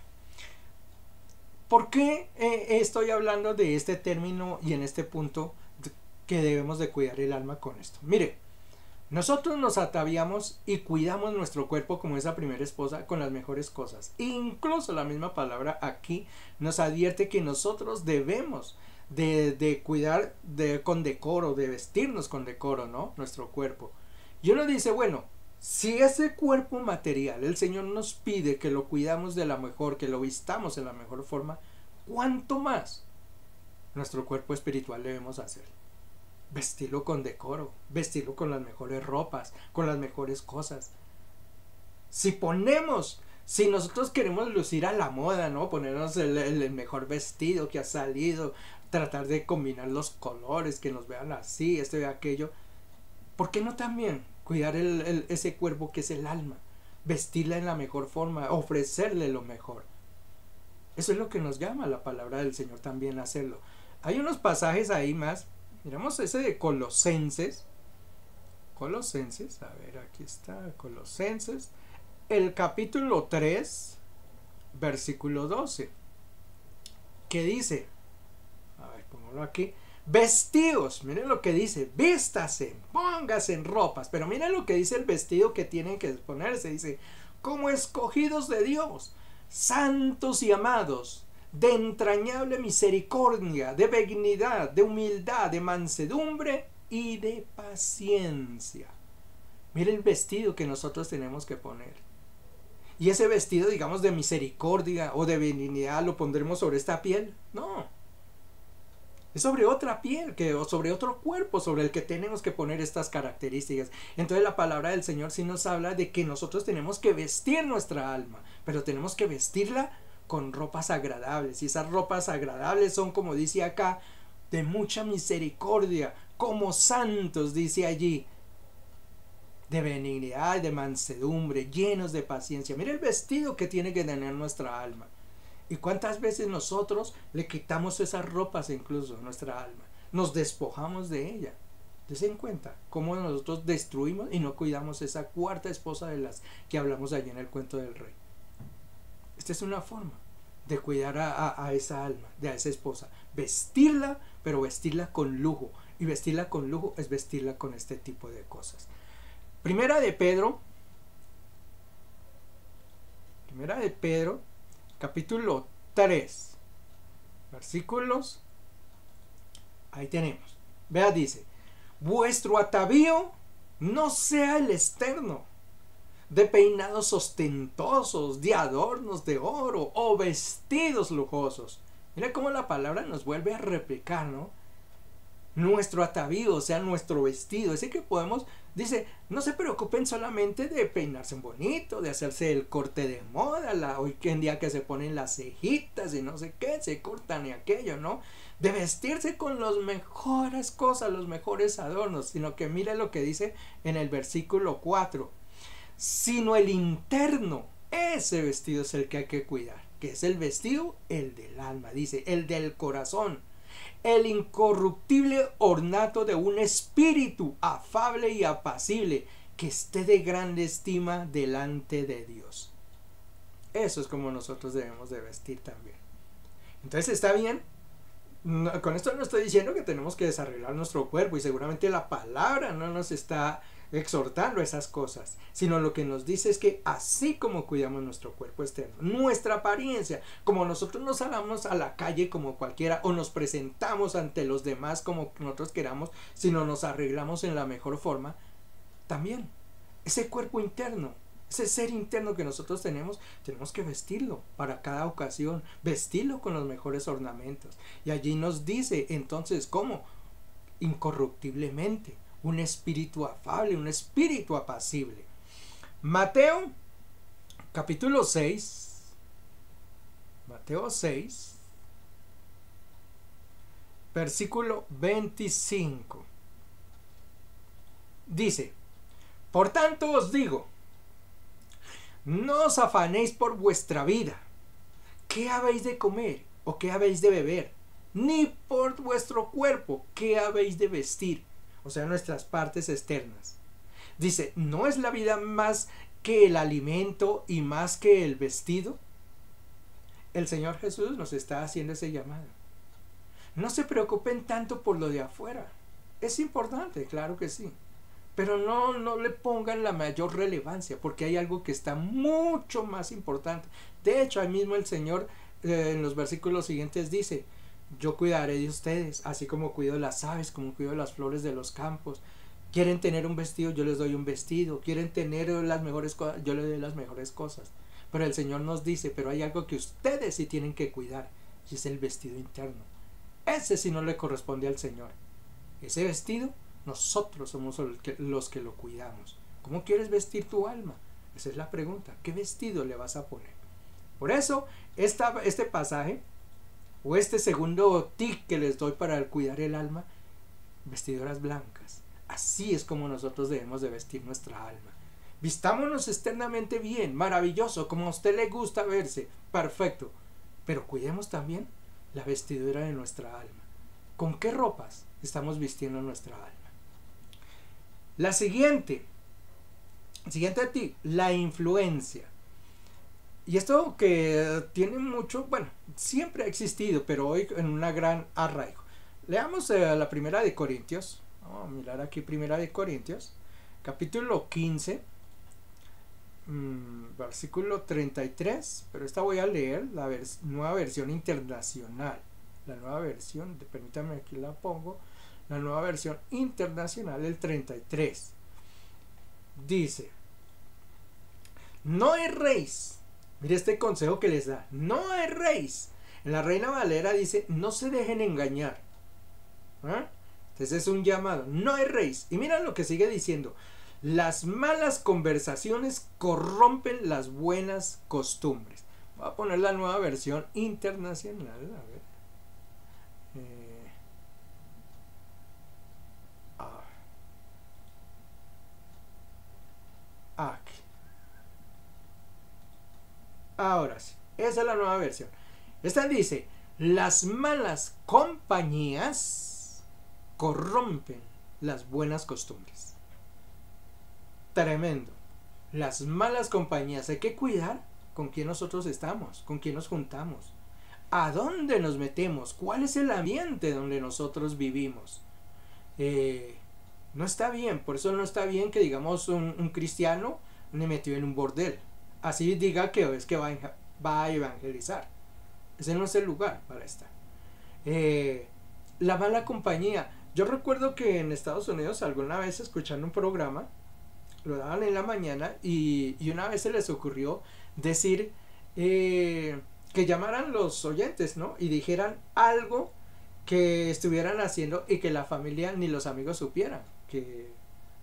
¿Por qué estoy hablando de este término y en este punto que debemos de cuidar el alma con esto? Mire, nosotros nos ataviamos y cuidamos nuestro cuerpo como esa primera esposa con las mejores cosas. Incluso la misma palabra aquí nos advierte que nosotros debemos de cuidar con decoro, de vestirnos con decoro, ¿no? Nuestro cuerpo. Y uno dice, bueno, si ese cuerpo material el Señor nos pide que lo cuidamos de la mejor, que lo vistamos en la mejor forma, ¿cuánto más nuestro cuerpo espiritual debemos hacer? Vestirlo con decoro, vestirlo con las mejores ropas, con las mejores cosas. Si nosotros queremos lucir a la moda, ¿no? Ponernos el mejor vestido que ha salido, tratar de combinar los colores, que nos vean así, esto y aquello, ¿por qué no también cuidar ese cuerpo que es el alma? Vestirla en la mejor forma, ofrecerle lo mejor. Eso es lo que nos llama la palabra del Señor también a hacerlo. Hay unos pasajes ahí más. Miramos ese de Colosenses. Colosenses, a ver, aquí está, Colosenses. El capítulo 3, versículo 12. ¿Qué dice? A ver, pongámoslo aquí. Vestidos, miren lo que dice. Vístase, póngase en ropas. Pero miren lo que dice el vestido que tienen que ponerse. Dice, como escogidos de Dios, santos y amados, de entrañable misericordia, de benignidad, de humildad, de mansedumbre y de paciencia. Mire el vestido que nosotros tenemos que poner. Y ese vestido, digamos, de misericordia o de benignidad, ¿lo pondremos sobre esta piel? No. Es sobre otra piel, o sobre otro cuerpo, sobre el que tenemos que poner estas características. Entonces la palabra del Señor sí nos habla de que nosotros tenemos que vestir nuestra alma, pero tenemos que vestirla con ropas agradables. Y esas ropas agradables son, como dice acá, de mucha misericordia, como santos, dice allí, de benignidad, de mansedumbre, llenos de paciencia. Mira el vestido que tiene que tener nuestra alma. Y cuántas veces nosotros le quitamos esas ropas incluso a nuestra alma, nos despojamos de ella. Dense en cuenta cómo nosotros destruimos y no cuidamos esa cuarta esposa de las que hablamos allí en el cuento del rey. Esta es una forma de cuidar a esa alma, de a esa esposa. Vestirla, pero vestirla con lujo. Y vestirla con lujo es vestirla con este tipo de cosas. Primera de Pedro, capítulo 3, versículos. Ahí tenemos. Vea, dice, vuestro atavío no sea el externo, de peinados ostentosos, de adornos de oro o vestidos lujosos. Mira cómo la palabra nos vuelve a replicar, ¿no? Nuestro atavío, o sea, nuestro vestido, ese que podemos, dice, no se preocupen solamente de peinarse bonito, de hacerse el corte de moda, hoy en día que se ponen las cejitas y no sé qué, se cortan y aquello, ¿no? De vestirse con las mejores cosas, los mejores adornos, sino que mire lo que dice en el versículo 4. Sino el interno, ese vestido es el que hay que cuidar, que es el vestido, el del alma, dice, el del corazón, el incorruptible ornato de un espíritu afable y apacible, que esté de grande estima delante de Dios. Eso es como nosotros debemos de vestir también. Entonces está bien. No, con esto no estoy diciendo que tenemos que desarreglar nuestro cuerpo, y seguramente la palabra no nos está exhortando esas cosas, sino lo que nos dice es que así como cuidamos nuestro cuerpo externo, nuestra apariencia, como nosotros nos salamos a la calle como cualquiera o nos presentamos ante los demás como nosotros queramos, sino nos arreglamos en la mejor forma, también ese cuerpo interno, ese ser interno que nosotros tenemos que vestirlo para cada ocasión, vestirlo con los mejores ornamentos. Y allí nos dice entonces cómo, incorruptiblemente, un espíritu afable, un espíritu apacible. Mateo capítulo 6, Mateo 6, versículo 25. Dice: por tanto os digo, no os afanéis por vuestra vida, qué habéis de comer o qué habéis de beber, ni por vuestro cuerpo, qué habéis de vestir, o sea, nuestras partes externas. Dice: ¿no es la vida más que el alimento y más que el vestido? El Señor Jesús nos está haciendo ese llamado. No se preocupen tanto por lo de afuera. Es importante, claro que sí. Pero no le pongan la mayor relevancia, porque hay algo que está mucho más importante. De hecho, ahí mismo el Señor en los versículos siguientes dice: yo cuidaré de ustedes, así como cuido las aves, como cuido las flores de los campos. Quieren tener un vestido, yo les doy un vestido. Quieren tener las mejores cosas, yo les doy las mejores cosas. Pero el Señor nos dice: pero hay algo que ustedes sí tienen que cuidar, y es el vestido interno. Ese sí no le corresponde al Señor. Ese vestido, nosotros somos los que lo cuidamos. ¿Cómo quieres vestir tu alma? Esa es la pregunta. ¿Qué vestido le vas a poner? Por eso, este pasaje, o este segundo tip que les doy para cuidar el alma: vestiduras blancas. Así es como nosotros debemos de vestir nuestra alma. Vistámonos externamente bien, maravilloso, como a usted le gusta verse, perfecto. Pero cuidemos también la vestidura de nuestra alma. ¿Con qué ropas estamos vistiendo nuestra alma? La siguiente tip, la influencia. Y esto que tiene mucho, bueno, siempre ha existido, pero hoy en una gran arraigo. Leamos la primera de Corintios. Vamos a mirar aquí primera de Corintios, capítulo 15, versículo 33, pero esta voy a leer la nueva versión internacional. La nueva versión, permítanme, aquí la pongo, la nueva versión internacional, el 33. Dice: no erréis. Mire este consejo que les da: no erréis. En la Reina Valera dice: no se dejen engañar. Entonces es un llamado: no erréis. Y mira lo que sigue diciendo: las malas conversaciones corrompen las buenas costumbres. Voy a poner la nueva versión internacional. A ver. Aquí. Ahora sí, esa es la nueva versión. Esta dice: las malas compañías corrompen las buenas costumbres. Tremendo. Las malas compañías, hay que cuidar con quién nosotros estamos, con quién nos juntamos, a dónde nos metemos, cuál es el ambiente donde nosotros vivimos. No está bien. Por eso no está bien que digamos un cristiano me metió en un bordel, así diga que es que va a evangelizar. Ese no es el lugar para estar. La mala compañía. Yo recuerdo que en Estados Unidos alguna vez escuchando un programa, lo daban en la mañana, y una vez se les ocurrió decir que llamaran los oyentes, ¿no? Y dijeran algo que estuvieran haciendo y que la familia ni los amigos supieran, que,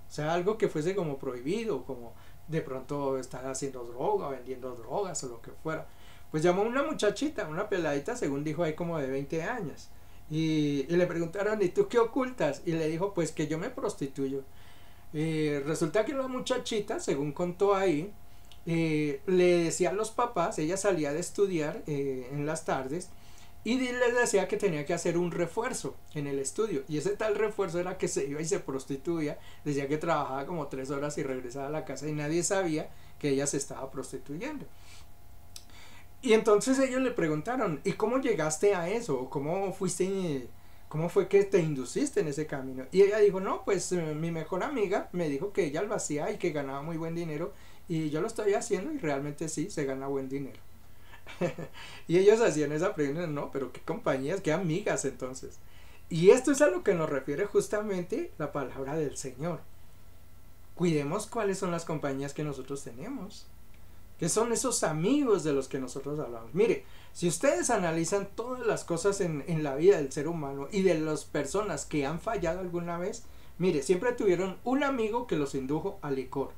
o sea, algo que fuese como prohibido, como de pronto estar haciendo droga, vendiendo drogas o lo que fuera. Pues llamó una muchachita, una peladita, según dijo ahí, como de 20 años, y le preguntaron: ¿y tú qué ocultas? Y le dijo: pues que yo me prostituyo. Resulta que la muchachita, según contó ahí, le decía a los papás, ella salía de estudiar en las tardes, y les decía que tenía que hacer un refuerzo en el estudio, y ese tal refuerzo era que se iba y se prostituía. Decía que trabajaba como 3 horas y regresaba a la casa, y nadie sabía que ella se estaba prostituyendo. Y entonces ellos le preguntaron: ¿y cómo llegaste a eso? ¿Cómo fue que te induciste en ese camino? Y ella dijo: no, pues mi mejor amiga me dijo que ella lo hacía y que ganaba muy buen dinero, y yo lo estoy haciendo y realmente sí, se gana buen dinero. Y ellos hacían esa pregunta: no, pero qué compañías, qué amigas entonces. Y esto es a lo que nos refiere justamente la palabra del Señor. Cuidemos cuáles son las compañías que nosotros tenemos, que son esos amigos de los que nosotros hablamos. Mire, si ustedes analizan todas las cosas en la vida del ser humano y de las personas que han fallado alguna vez, mire, siempre tuvieron un amigo que los indujo al licor,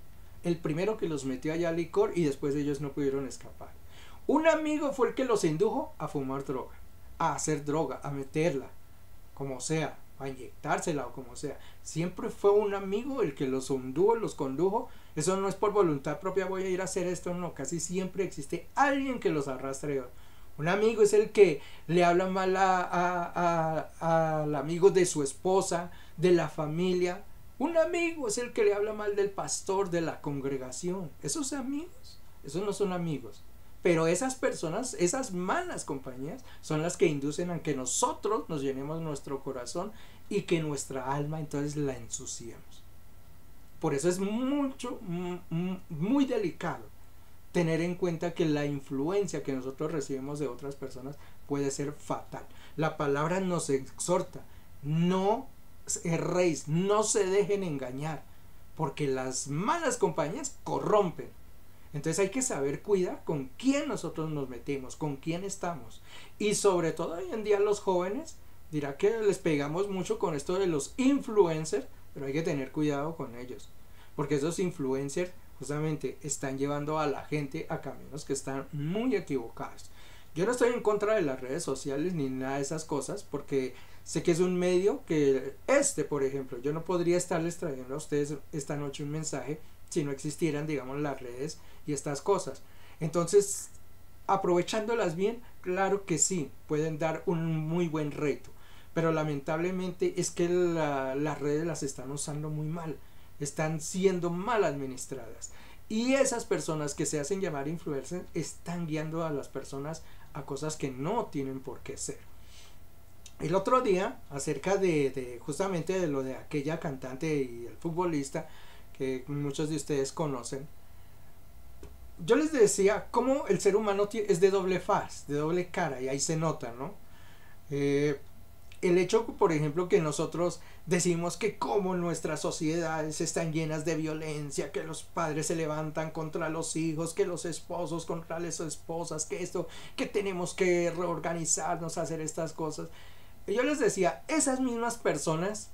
el primero que los metió allá al licor, y después ellos no pudieron escapar. Un amigo fue el que los indujo a fumar droga, a hacer droga, a meterla, como sea, a inyectársela o como sea. Siempre fue un amigo el que los indujo, los condujo. Eso no es por voluntad propia, voy a ir a hacer esto, no, casi siempre existe alguien que los arrastre. Un amigo es el que le habla mal al amigo de su esposa, de la familia. Un amigo es el que le habla mal del pastor, de la congregación. Esos amigos, esos no son amigos. Pero esas personas, esas malas compañías, son las que inducen a que nosotros nos llenemos nuestro corazón y que nuestra alma entonces la ensuciemos. Por eso es muy delicado tener en cuenta que la influencia que nosotros recibimos de otras personas puede ser fatal. La palabra nos exhorta, no erréis, no se dejen engañar, porque las malas compañías corrompen. Entonces hay que saber cuidar con quién nosotros nos metemos, con quién estamos. Y sobre todo hoy en día los jóvenes, dirá que les pegamos mucho con esto de los influencers, pero hay que tener cuidado con ellos, porque esos influencers justamente están llevando a la gente a caminos que están muy equivocados. Yo no estoy en contra de las redes sociales ni nada de esas cosas, porque sé que es un medio que por ejemplo, yo no podría estarles trayendo a ustedes esta noche un mensaje si no existieran, digamos, las redes y estas cosas. Entonces, aprovechándolas bien, claro que sí, pueden dar un muy buen reto, pero lamentablemente es que las redes las están usando muy mal, están siendo mal administradas, y esas personas que se hacen llamar influencers están guiando a las personas a cosas que no tienen por qué ser. El otro día, acerca de justamente de lo de aquella cantante y el futbolista que muchos de ustedes conocen, yo les decía cómo el ser humano es de doble faz, de doble cara, y ahí se nota, ¿no? El hecho, por ejemplo, que nosotros decimos que como nuestras sociedades están llenas de violencia, que los padres se levantan contra los hijos, que los esposos contra las esposas, que esto, que tenemos que reorganizarnos, hacer estas cosas. Y yo les decía, esas mismas personas,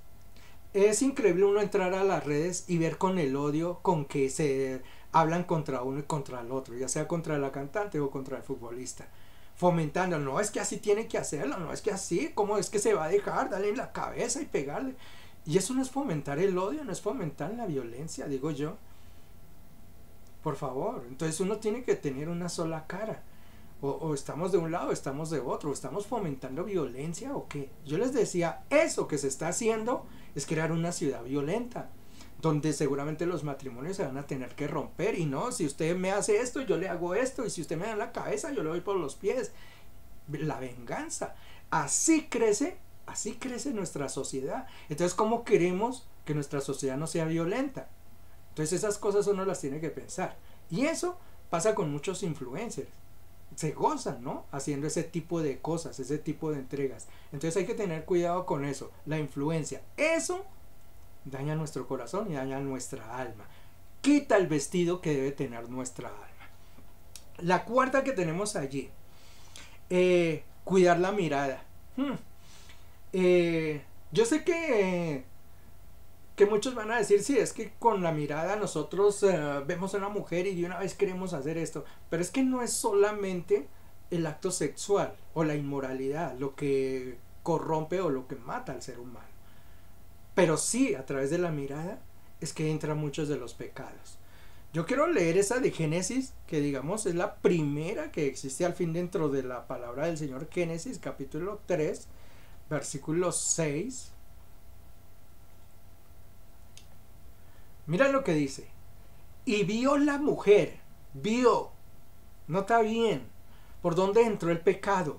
es increíble uno entrar a las redes y ver con el odio con que se hablan contra uno y contra el otro, ya sea contra la cantante o contra el futbolista, fomentando, no es que así tiene que hacerlo, no es que así, ¿cómo es que se va a dejar? Darle en la cabeza y pegarle. Y eso no es fomentar el odio, no es fomentar la violencia, digo yo. Por favor, entonces uno tiene que tener una sola cara. O estamos de un lado o estamos de otro, o estamos fomentando violencia o qué. Yo les decía, eso que se está haciendo es crear una ciudad violenta, donde seguramente los matrimonios se van a tener que romper, y no, si usted me hace esto, yo le hago esto, y si usted me da en la cabeza, yo le doy por los pies. La venganza. Así crece nuestra sociedad. Entonces, ¿cómo queremos que nuestra sociedad no sea violenta? Entonces, esas cosas uno las tiene que pensar. Y eso pasa con muchos influencers. Se gozan, ¿no? Haciendo ese tipo de cosas, ese tipo de entregas. Entonces hay que tener cuidado con eso, la influencia. Eso daña nuestro corazón y daña nuestra alma. Quita el vestido que debe tener nuestra alma. La cuarta que tenemos allí, cuidar la mirada. Yo sé que muchos van a decir, sí, es que con la mirada nosotros vemos a una mujer y de una vez queremos hacer esto, pero es que no es solamente el acto sexual o la inmoralidad lo que corrompe o lo que mata al ser humano, pero sí, a través de la mirada es que entran muchos de los pecados. Yo quiero leer esa de Génesis, que digamos es la primera que existe al fin dentro de la palabra del Señor. Génesis capítulo 3 versículo 6. Mira lo que dice. Y vio la mujer, vio, nota bien, por dónde entró el pecado,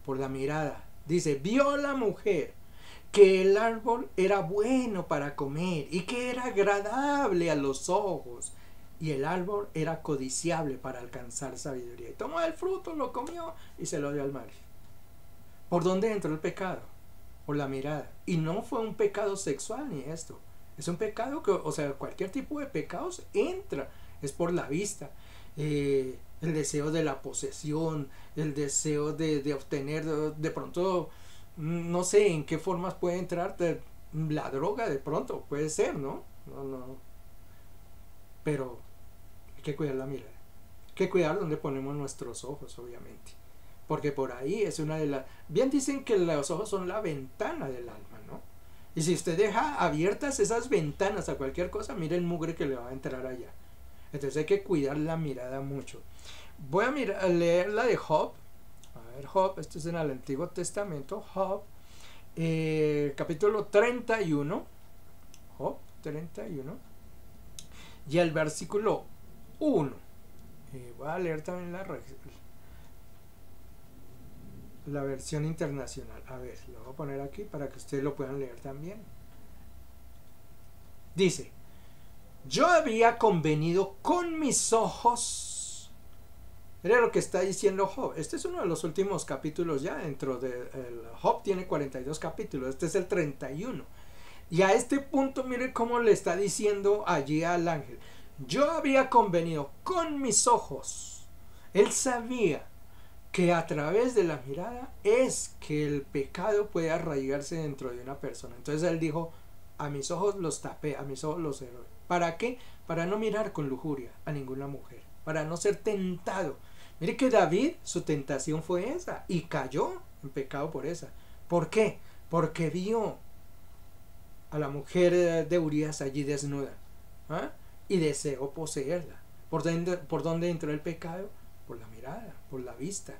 por la mirada. Dice, vio la mujer que el árbol era bueno para comer y que era agradable a los ojos, y el árbol era codiciable para alcanzar sabiduría. Y tomó el fruto, lo comió y se lo dio al marido. ¿Por dónde entró el pecado? Por la mirada. Y no fue un pecado sexual ni esto. Es un pecado que, o sea, cualquier tipo de pecados entra. Es por la vista. El deseo de la posesión, el deseo de obtener, de pronto, no sé en qué formas puede entrar la droga, de pronto, puede ser, ¿no? No. Pero hay que cuidar la mirada. que cuidar donde ponemos nuestros ojos, obviamente. Porque por ahí es una de las... Bien dicen que los ojos son la ventana del alma, ¿no? Y si usted deja abiertas esas ventanas a cualquier cosa, mire el mugre que le va a entrar allá. Entonces hay que cuidar la mirada mucho. Voy a leer la de Job. A ver, Job, esto es en el Antiguo Testamento. Job, capítulo 31. Job 31. Y el versículo 1. Voy a leer también la versión internacional. A ver, lo voy a poner aquí para que ustedes lo puedan leer también. Dice: yo había convenido con mis ojos. Mira lo que está diciendo Job. Este es uno de los últimos capítulos ya dentro de Job. Tiene 42 capítulos. Este es el 31. Y a este punto mire cómo le está diciendo allí al ángel: yo había convenido con mis ojos. Él sabía que a través de la mirada es que el pecado puede arraigarse dentro de una persona. Entonces él dijo: a mis ojos los tapé, a mis ojos los cerré. ¿Para qué? Para no mirar con lujuria a ninguna mujer, para no ser tentado. Mire que David, su tentación fue esa, y cayó en pecado por esa. ¿Por qué? Porque vio a la mujer de Urías allí desnuda, ¿ah? Y deseó poseerla. ¿Por dónde entró el pecado? Por la mirada, por la vista.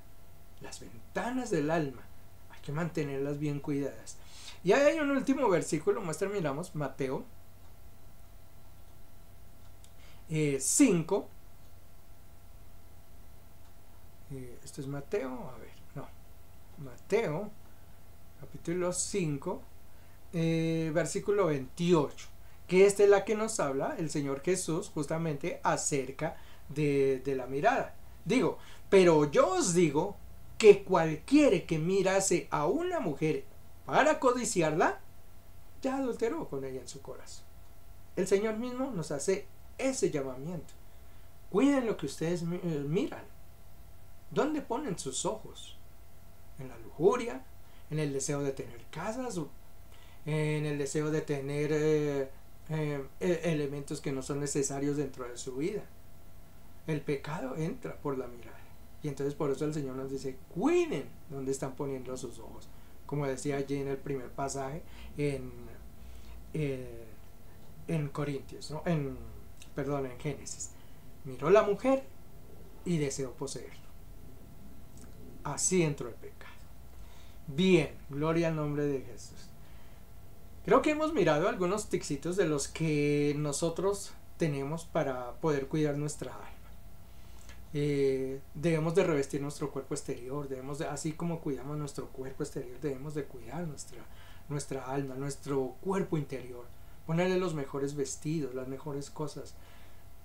Las ventanas del alma hay que mantenerlas bien cuidadas. Y ahí hay un último versículo, más terminamos, Mateo 5. Esto es Mateo, a ver, no, Mateo capítulo 5, versículo 28, que esta es la que nos habla el Señor Jesús justamente acerca de la mirada. Digo, pero yo os digo que cualquiera que mirase a una mujer para codiciarla, ya adulteró con ella en su corazón. El Señor mismo nos hace ese llamamiento. Cuiden lo que ustedes miran. ¿Dónde ponen sus ojos? ¿En la lujuria? ¿En el deseo de tener casas? ¿En el deseo de tener elementos que no son necesarios dentro de su vida? El pecado entra por la mirada. Y entonces por eso el Señor nos dice: cuiden dónde están poniendo sus ojos. Como decía allí en el primer pasaje en Corintios, ¿no? En Génesis. Miró la mujer y deseó poseerlo. Así entró el pecado. Bien, gloria al nombre de Jesús. Creo que hemos mirado algunos ticsitos de los que nosotros tenemos para poder cuidar nuestra alma. Debemos de revestir nuestro cuerpo exterior, así como cuidamos nuestro cuerpo exterior, debemos de cuidar nuestra alma, nuestro cuerpo interior, ponerle los mejores vestidos, las mejores cosas.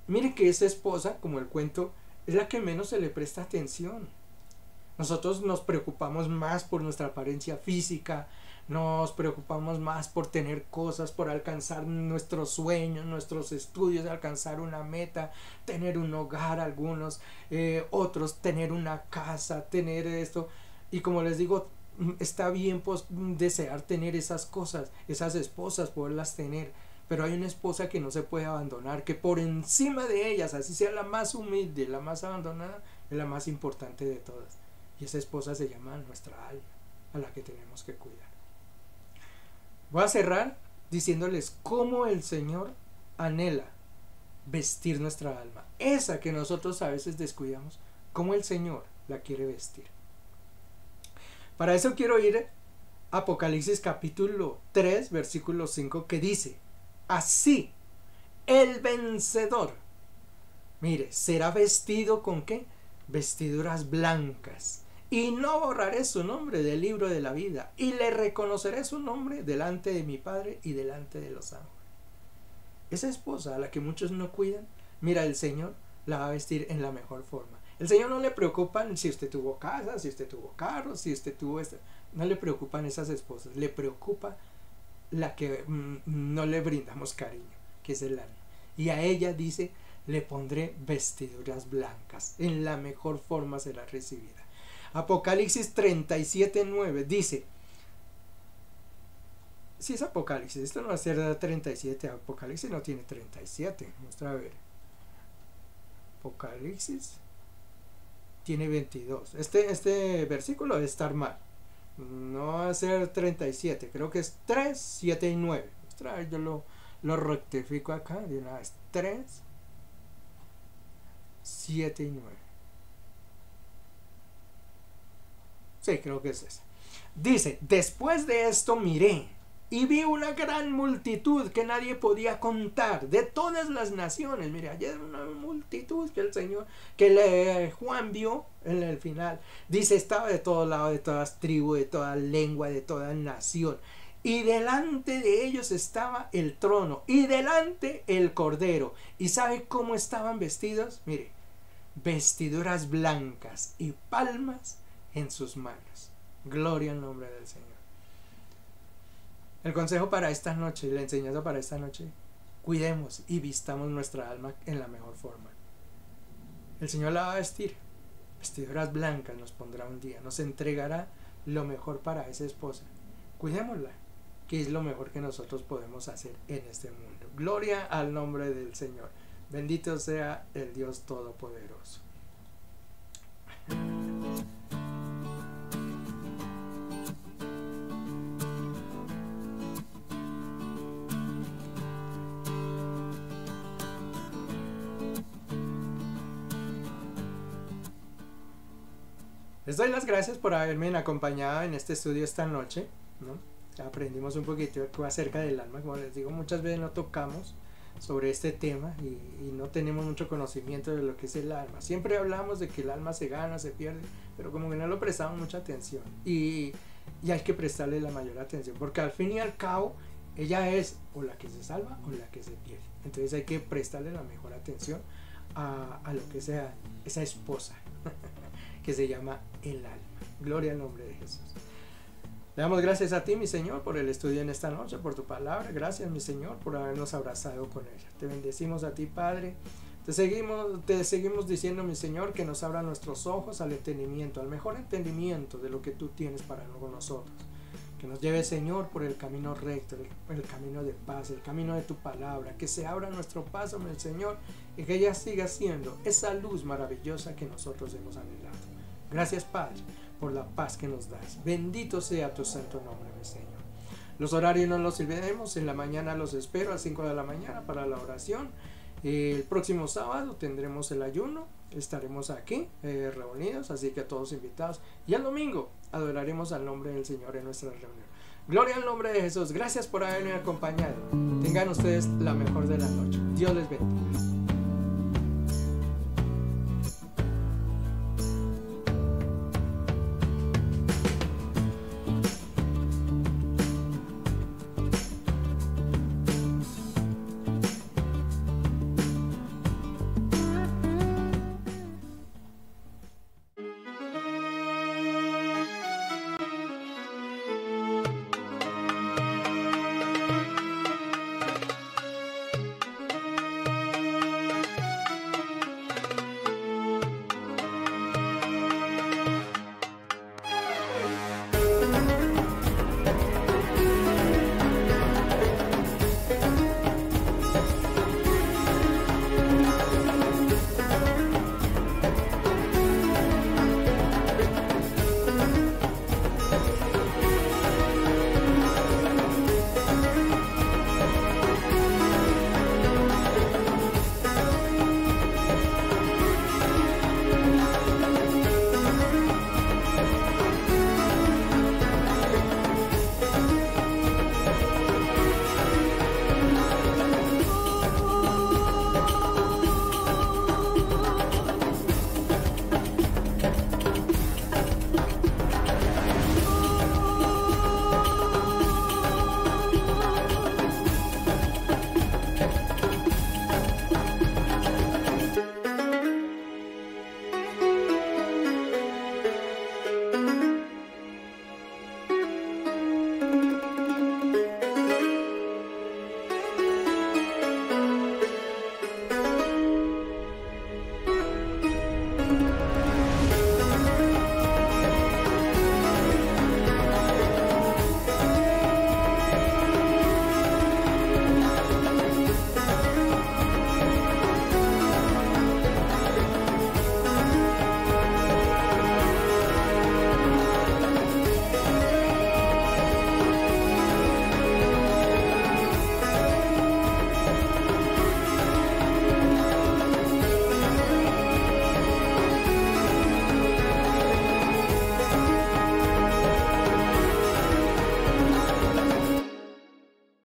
Mire que esa esposa, como el cuento, es la que menos se le presta atención. Nosotros nos preocupamos más por nuestra apariencia física, nos preocupamos más por tener cosas, por alcanzar nuestros sueños, nuestros estudios, alcanzar una meta, tener un hogar, algunos, otros tener una casa, tener esto. Y como les digo, está bien pues desear tener esas cosas, esas esposas, poderlas tener. Pero hay una esposa que no se puede abandonar, que por encima de ellas, así sea la más humilde, la más abandonada, es la más importante de todas. Y esa esposa se llama nuestra alma, a la que tenemos que cuidar. Voy a cerrar diciéndoles cómo el Señor anhela vestir nuestra alma. Esa que nosotros a veces descuidamos, cómo el Señor la quiere vestir. Para eso quiero ir a Apocalipsis capítulo 3, versículo 5, que dice: así, el vencedor, mire, será vestido ¿con qué? Vestiduras blancas. Y no borraré su nombre del libro de la vida, y le reconoceré su nombre delante de mi Padre y delante de los ángeles. Esa esposa a la que muchos no cuidan, mira, el Señor la va a vestir en la mejor forma. El Señor no le preocupan si usted tuvo casa, si usted tuvo carro, si usted tuvo esto. No le preocupan esas esposas, le preocupa la que no le brindamos cariño, que es el alma. Y a ella dice: le pondré vestiduras blancas, en la mejor forma será recibida. Apocalipsis 37:9 dice, si es Apocalipsis, esto no va a ser 37, Apocalipsis no tiene 37, vamos a ver, Apocalipsis tiene 22. Este versículo debe estar mal. No va a ser 37, creo que es 3, 7 y 9. Ostras, yo lo rectifico acá de una vez. 3, 7 y 9. Sí, creo que es ese. Dice, después de esto miré y vi una gran multitud que nadie podía contar, de todas las naciones. Mire, allá era una multitud que el Señor, Juan vio en el final. Dice, estaba de todos lados, de todas tribus, de toda lengua, de toda nación. Y delante de ellos estaba el trono, y delante el cordero. ¿Y sabe cómo estaban vestidos? Mire, vestiduras blancas y palmas en sus manos. Gloria al nombre del Señor. El consejo para esta noche, la enseñanza para esta noche: cuidemos y vistamos nuestra alma en la mejor forma. El Señor la va a vestir, vestiduras blancas nos pondrá un día, nos entregará lo mejor para esa esposa. Cuidémosla, que es lo mejor que nosotros podemos hacer en este mundo. Gloria al nombre del Señor. Bendito sea el Dios Todopoderoso. Les doy las gracias por haberme acompañado en este estudio esta noche, ¿no? Aprendimos un poquito acerca del alma. Como les digo, muchas veces no tocamos sobre este tema y no tenemos mucho conocimiento de lo que es el alma. Siempre hablamos de que el alma se gana, se pierde, pero como que no lo prestamos mucha atención y hay que prestarle la mayor atención, porque al fin y al cabo ella es o la que se salva o la que se pierde. Entonces hay que prestarle la mejor atención a lo que sea esa esposa que se llama el alma. Gloria al nombre de Jesús. Le damos gracias a ti, mi Señor, por el estudio en esta noche, por tu palabra. Gracias, mi Señor, por habernos abrazado con ella. Te bendecimos a ti, Padre. Te seguimos diciendo, mi Señor, que nos abra nuestros ojos al entendimiento, al mejor entendimiento de lo que tú tienes para nosotros. Que nos lleve, Señor, por el camino recto, el camino de paz, el camino de tu palabra. Que se abra nuestro paso, mi Señor, y que ella siga siendo esa luz maravillosa que nosotros hemos anhelado. Gracias, Padre, por la paz que nos das. Bendito sea tu santo nombre, mi Señor. Los horarios no los olvidemos. En la mañana los espero a 5 de la mañana para la oración. El próximo sábado tendremos el ayuno. Estaremos aquí reunidos, así que todos invitados. Y el domingo adoraremos al nombre del Señor en nuestra reunión. Gloria al nombre de Jesús. Gracias por haberme acompañado. Tengan ustedes la mejor de la noche. Dios les bendiga.